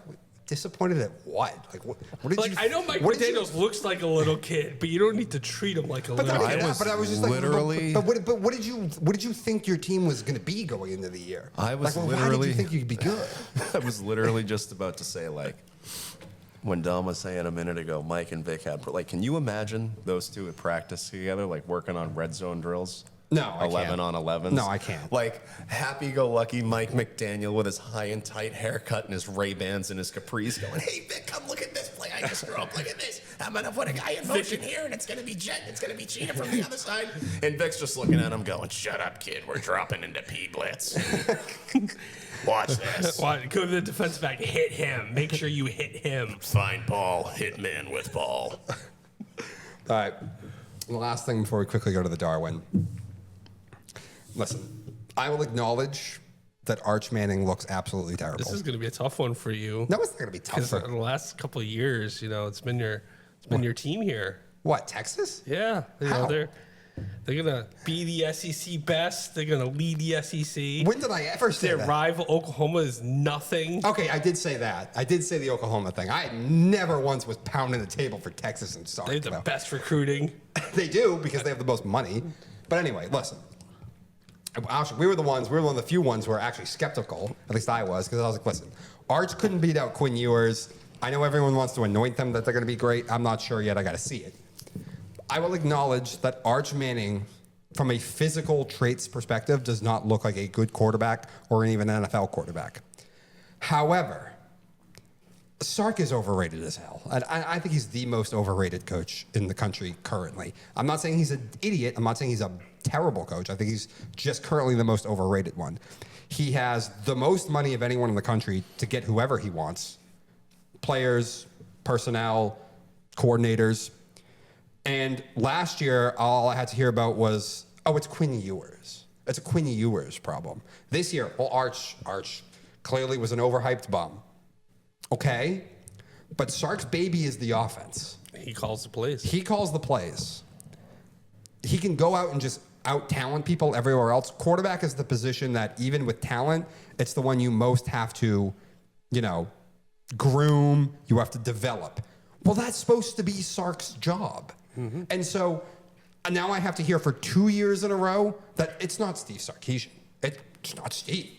disappointed at what? Like, what did Like, you? I know Mike McDaniels looks like a little kid, but you don't need to treat him like a little kid. But I was just literally. like, but what did you think your team was going to be going into the year? I was like, literally. Why did you think you'd be good? I was literally just about to say, like, when Dom was saying a minute ago, Mike and Vic had, like, can you imagine those two at practice together, like working on red zone drills? No, I 11 can't. on 11s. No, I can't. Like happy-go-lucky Mike McDaniel with his high and tight haircut and his Ray-Bans and his capris going, hey, Vic, come look at this play I just threw up. Look at this. I'm going to put a guy in motion here, and it's going to be Jet. It's going to be Cheetah from the other side. And Vic's just looking at him going, shut up, kid. We're dropping into P-Blitz. Watch this. Go to the defense back. Hit him. Make sure you hit him. Find ball. Hit man with ball. All right. The last thing before we quickly go to the Darwin. Listen, I will acknowledge that Arch Manning looks absolutely terrible. This is going to be a tough one for you. No, it's not going to be tough. Because For, the last couple of years, it's been your team here. what, Texas? Yeah, How? they're gonna be the SEC best. They're gonna lead the SEC. When did I ever say Their that? rival Oklahoma is nothing. Okay, I did say that. I did say the Oklahoma thing. I never once was pounding the table for Texas and Sark. They have the though. best recruiting. They do because they have the most money. But anyway, listen. Actually, we were one of the few ones who were actually skeptical. At least I was, because I was like, listen, Arch couldn't beat out Quinn Ewers. I know everyone wants to anoint them that they're going to be great. I'm not sure yet. I got to see it. I will acknowledge that Arch Manning, from a physical traits perspective, does not look like a good quarterback or even an NFL quarterback. However, Sark is overrated as hell. And I think he's the most overrated coach in the country currently. I'm not saying he's an idiot. I'm not saying he's a terrible coach. I think he's just currently the most overrated one. He has the most money of anyone in the country to get whoever he wants. Players, personnel, coordinators. And last year, all I had to hear about was, it's Quinn Ewers. It's a Quinn Ewers problem. This year, Arch clearly was an overhyped bum. Okay, but Sark's baby is the offense. He calls the plays. He calls the plays. He can go out and just out-talent people everywhere else. Quarterback is the position that, even with talent, it's the one you most have to, groom, you have to develop. Well, that's supposed to be Sark's job. Mm-hmm. And so now I have to hear for 2 years in a row that it's not Steve Sarkisian. It's not Steve.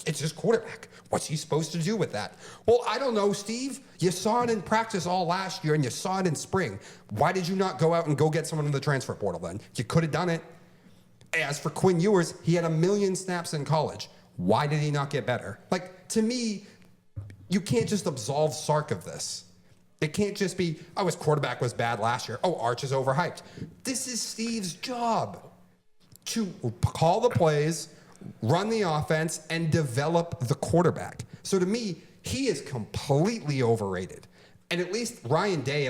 It's his quarterback. What's he supposed to do with that? Well, I don't know, Steve. You saw it in practice all last year, and you saw it in spring. Why did you not go out and go get someone in the transfer portal then? You could have done it. As for Quinn Ewers, he had 1 million snaps in college. Why did he not get better? Like, to me, you can't just absolve Sark of this. It can't just be, his quarterback was bad last year. Arch is overhyped. This is Steve's job to call the plays, run the offense, and develop the quarterback. So to me, he is completely overrated. And at least Ryan Day,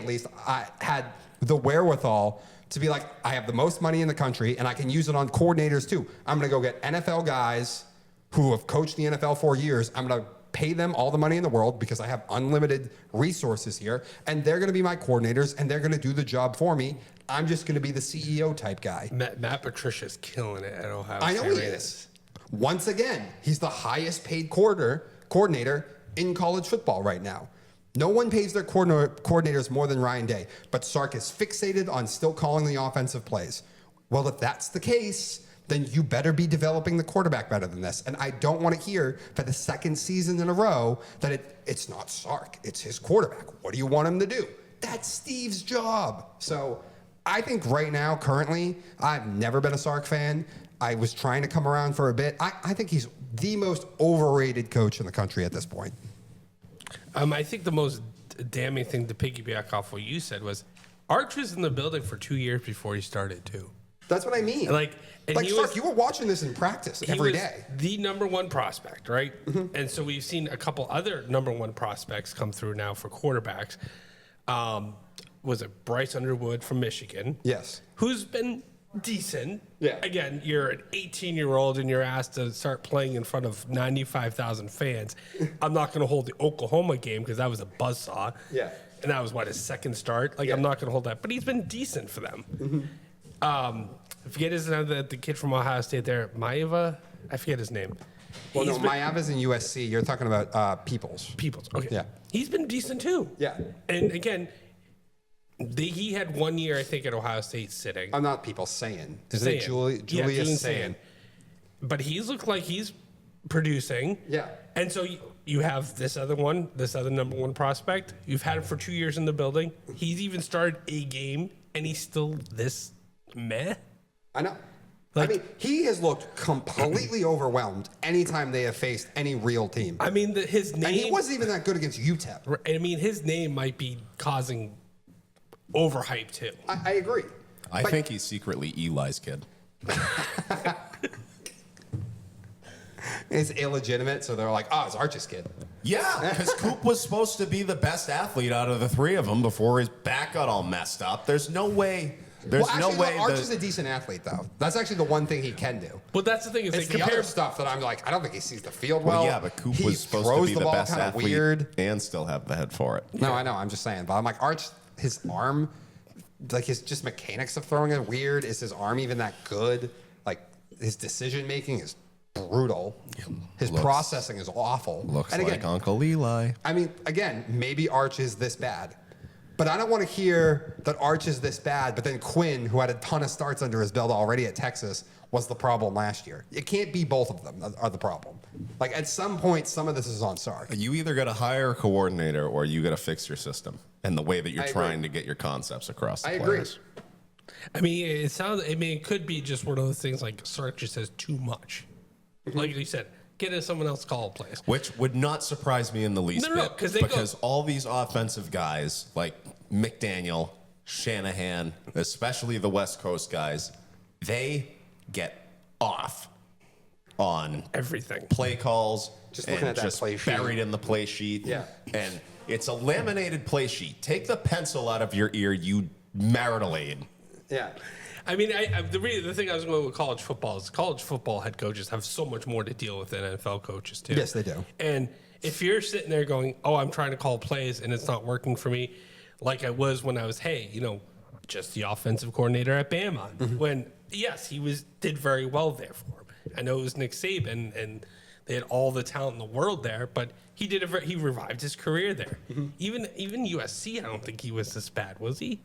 had the wherewithal to be like, I have the most money in the country, and I can use it on coordinators too. I'm going to go get NFL guys who have coached the NFL for years. I'm going to pay them all the money in the world because I have unlimited resources here, and they're going to be my coordinators, and they're going to do the job for me. I'm just going to be the CEO type guy. Matt Patricia's killing it at Ohio State. I know he is. Once again, he's the highest paid coordinator in college football right now. No one pays their coordinators more than Ryan Day, but Sark is fixated on still calling the offensive plays. Well, if that's the case, then you better be developing the quarterback better than this. And I don't want to hear for the second season in a row that it's not Sark, it's his quarterback. What do you want him to do? That's Steve's job. So I think right now, currently, I've never been a Sark fan. I was trying to come around for a bit. I think he's the most overrated coach in the country at this point. I think the most damning thing to piggyback off what you said was Arch was in the building for 2 years before he started too. That's what I mean. Sark, you were watching this in practice every day. The number one prospect, right? Mm-hmm. And so we've seen a couple other number one prospects come through now for quarterbacks. Was it Bryce Underwood from Michigan? Yes. Who's been decent. Yeah. Again, you're an 18-year-old and you're asked to start playing in front of 95,000 fans. I'm not going to hold the Oklahoma game because that was a buzzsaw. Yeah. And that was, his second start? Like, Yeah. I'm not going to hold that. But he's been decent for them. I forget his name, the kid from Ohio State there, Maeva? I forget his name. Well, He's no, been- Mayaba's in USC. You're talking about Peoples. Peoples. Okay. Yeah. He's been decent too. Yeah. And again, he had 1 year, I think, at Ohio State sitting. I'm not Peoples, saying. Isn't it Julian Julius Sayin. saying? But he's looked like he's producing. Yeah. And so you have this other number one prospect. You've had him for 2 years in the building. He's even started a game, and he's still this meh. I know. Like- I mean, he has looked completely overwhelmed anytime they have faced any real team. I mean, his name. And he wasn't even that good against UTEP. I mean, his name might be causing overhype too. I agree. I think he's secretly Eli's kid. It's illegitimate, so they're like, oh, it's Arch's kid. Yeah, because Coop was supposed to be the best athlete out of the three of them before his back got all messed up. There's no way. There's Well, actually, no way. Arch is a decent athlete, though. That's actually the one thing he can do. But that's the thing is It's they the compare other stuff that I'm like, I don't think he sees the field well. Well, yeah, but Coop he was supposed to throws be the the ball best kinda athlete weird. and still have the head for it. No, I know. I'm just saying. But I'm like, Arch, his arm, like his just mechanics of throwing it weird. Is his arm even that good? Like his decision making is brutal. His Looks- processing is awful. Looks and again, like Uncle Eli. I mean, again, maybe Arch is this bad. But I don't want to hear that Arch is this bad, but then Quinn, who had a ton of starts under his belt already at Texas, was the problem last year. It can't be both of them are the problem. Like, at some point, some of this is on Sark. You either got to hire a coordinator or you got to fix your system and the way that you're I agree. trying to get your concepts across the I agree. players. I mean, it could be just one of those things like Sark just says too much. Like you said, get someone else call plays. Which would not surprise me in the least No, no, bit. 'cause they because all these offensive guys, like McDaniel, Shanahan, especially the West Coast guys, they get off on Everything. play calls, Just and looking at that just play sheet. buried in the play sheet. Yeah. And it's a laminated play sheet. Take the pencil out of your ear, you Marinolade. Yeah. I mean, the thing I was going with college football is college football head coaches have so much more to deal with than NFL coaches too. Yes, they do. And if you're sitting there going, "Oh, I'm trying to call plays and it's not working for me," like I was when I was, just the offensive coordinator at Bama. Mm-hmm. When yes, he did very well there for him. I know it was Nick Saban and they had all the talent in the world there, but he he revived his career there. Mm-hmm. Even USC, I don't think he was this bad, was he?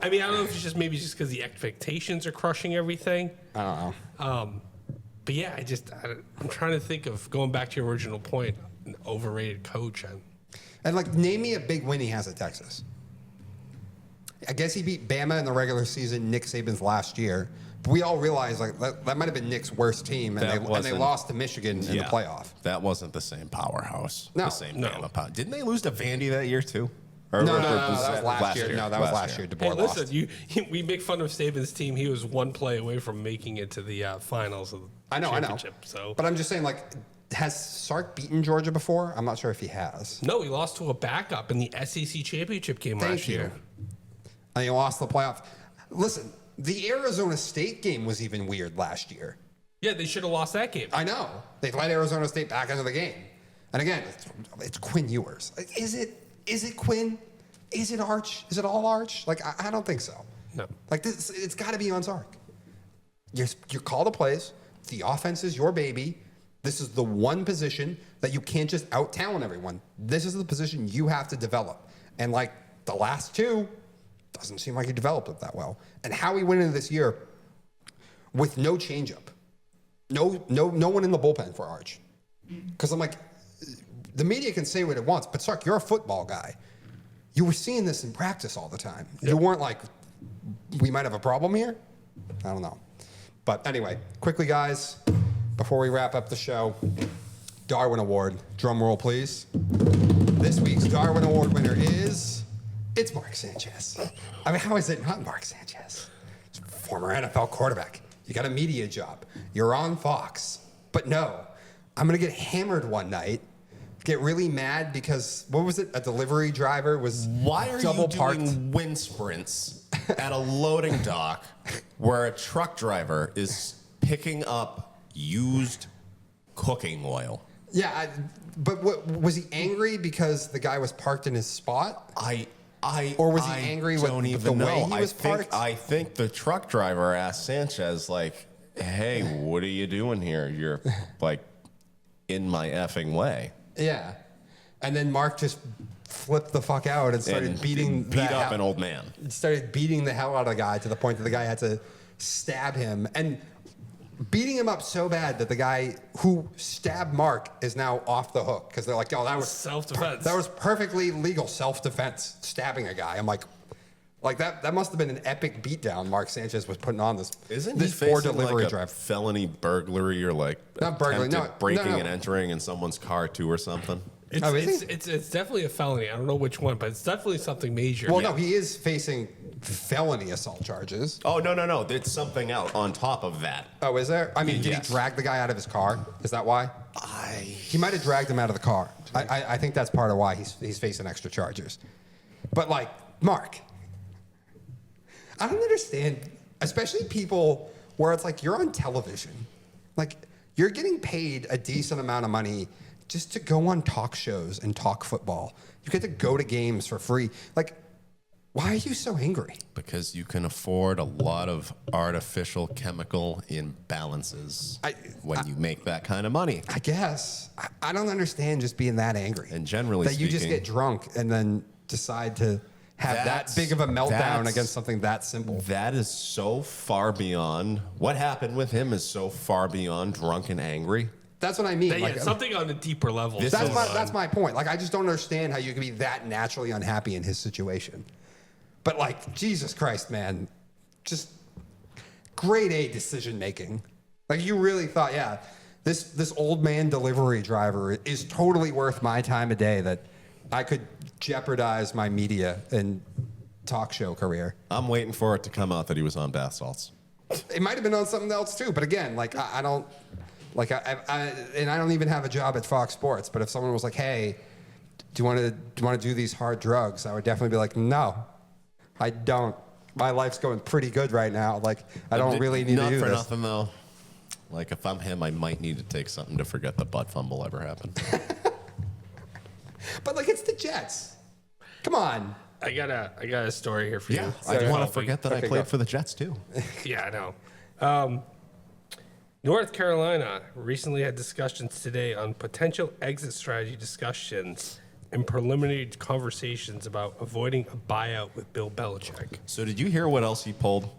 I mean, I don't know if it's just because the expectations are crushing everything. I don't know. But yeah, I'm trying to think of going back to your original point, an overrated coach. And, like, name me a big win he has at Texas. I guess he beat Bama in the regular season, Nick Saban's last year. But we all realize, like, that might have been Nick's worst team, and they wasn't- lost to Michigan in the playoff. That wasn't the same powerhouse. No. The same No. Bama power. Didn't they lose to Vandy that year too? No, that was last year. No, that was last year. Hey, DeBoer lost. listen, we make fun of Saban's team. He was one play away from making it to the finals of the I know. championship. So, But I'm just saying, like, has Sark beaten Georgia before? I'm not sure if he has. no, he lost to a backup in the SEC championship game last Thank you. year. And he lost the playoff. Listen, the Arizona State game was even weird last year. Yeah, they should have lost that game. I know. They let Arizona State back into the game. And again, it's Quinn Ewers. Like, is it Quinn? Is it Arch? Is it all Arch? Like, I don't think so. No. Like, this, it's got to be on Sark. You call the plays. The offense is your baby. This is the one position that you can't just out-talent everyone. This is the position you have to develop. And, like, the last two, doesn't seem like he developed it that well. And how he went into this year with no changeup. No one in the bullpen for Arch. Because I'm like, the media can say what it wants, but Sark, you're a football guy. You were seeing this in practice all the time. Yep. You weren't like, we might have a problem here? I don't know. But anyway, quickly, guys, before we wrap up the show, Darwin Award. Drum roll, please. This week's Darwin Award winner is... It's Mark Sanchez. I mean, how is it not Mark Sanchez? He's a former NFL quarterback. You got a media job. You're on Fox. But no, I'm going to get hammered one night, get really mad because, what was it? A delivery driver was Why are double you parked. doing wind sprints at a loading dock where a truck driver is picking up used cooking oil. Yeah, but was he angry because the guy was parked in his spot? Or was he angry with the way he was parked? I think the truck driver asked Sanchez, like, hey, what are you doing here? You're, like, in my effing way. Yeah. And then Mark just flipped the fuck out and started beat up an old man. Started beating the hell out of the guy to the point that the guy had to stab him. And beating him up so bad that the guy who stabbed Mark is now off the hook because they're like, "Oh, that was self-defense. That was perfectly legal self-defense, stabbing a guy." I'm like that must have been an epic beatdown Mark Sanchez was putting on this. Isn't this he poor facing delivery like a drive? felony burglary or like Not burglary, no, breaking no. and entering in someone's car too or something? It's definitely a felony. I don't know which one, but it's definitely something major. Well, no, he is facing felony assault charges. Oh, no. It's something else on top of that. Oh, is there? I mean, did Yes. he drag the guy out of his car? Is that why? He might have dragged him out of the car. I think that's part of why he's facing extra charges. But like, Mark, I don't understand, especially people where it's like you're on television. Like, you're getting paid a decent amount of money just to go on talk shows and talk football. You get to go to games for free. Like, why are you so angry? Because you can afford a lot of artificial chemical imbalances when you make that kind of money. I guess. I don't understand just being that angry. And generally that you just speaking- get drunk and then decide to have that big of a meltdown against something that simple. That is so far beyond. What happened with him is so far beyond drunk and angry. That's what I mean. Yeah, something on a deeper level. That's my point. Like, I just don't understand how you can be that naturally unhappy in his situation. But like, Jesus Christ, man, just grade A decision making. Like, you really thought, yeah, this old man delivery driver is totally worth my time of day that I could jeopardize my media and talk show career. I'm waiting for it to come out that he was on bath salts. It might have been on something else too, but again, like I don't, like and I don't even have a job at Fox Sports. But if someone was like, "Hey, do you want to do these hard drugs?" I would definitely be like, "No, I don't. My life's going pretty good right now. Like, I don't really need to do this." Not for this." nothing though. Like, if I'm him, I might need to take something to forget the butt fumble ever happened. But like, it's the Jets. Come on. I got a story here for you. I don't want to forget that I Okay, played go. for the Jets too. Yeah, I know. North Carolina recently had discussions today on potential exit strategy discussions and preliminary conversations about avoiding a buyout with Bill Belichick. So did you hear what else he pulled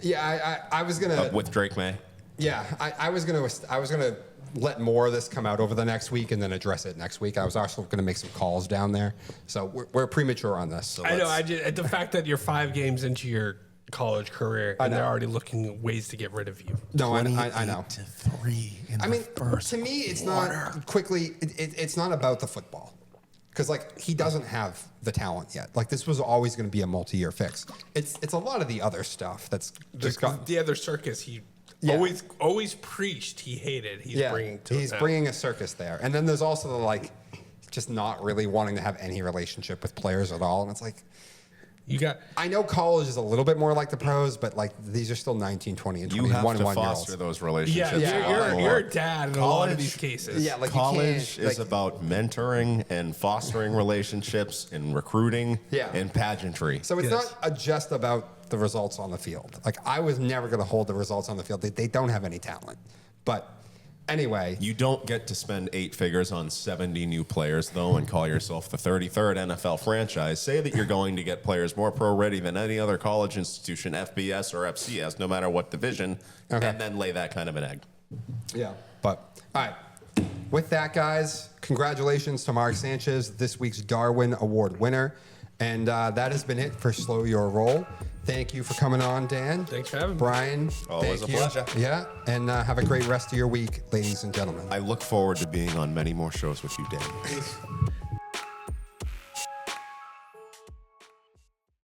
Yeah, I was gonna. with Drake May? Yeah, I was gonna let more of this come out over the next week and then address it next week. I was also gonna make some calls down there, so we're premature on this. So I know. The fact that you're 5 games into your college career and they're already looking at ways to get rid of you. No, I know. 28-3 in I the mean, first to me, it's quarter. not quickly. It's not about the football, because like he doesn't have the talent yet. Like, this was always going to be a multi-year fix. It's a lot of the other stuff that's just got. The other circus he always preached he hated. He's bringing a circus there, and then there's also the like, just not really wanting to have any relationship with players at all, and it's like. I know college is a little bit more like the pros, but like these are still 19, 20, and 21 You have to one-year-olds. foster those relationships. Yeah, you're a dad in a lot of these cases. Yeah, like college you can't, is about mentoring and fostering relationships and recruiting and pageantry. So it's not just about the results on the field. Like, I was never going to hold the results on the field. They don't have any talent. But anyway. You don't get to spend 8 figures on 70 new players, though, and call yourself the 33rd NFL franchise. Say that you're going to get players more pro-ready than any other college institution, FBS or FCS, no matter what division, and then lay that kind of an egg. Yeah. But, all right. With that, guys, congratulations to Mark Sanchez, this week's Darwin Award winner. And that has been it for Slow Your Roll. Thank you for coming on, Dan. Thanks for having me. Brian, Always thank a you. pleasure. Yeah, and have a great rest of your week, ladies and gentlemen. I look forward to being on many more shows with you, Dan.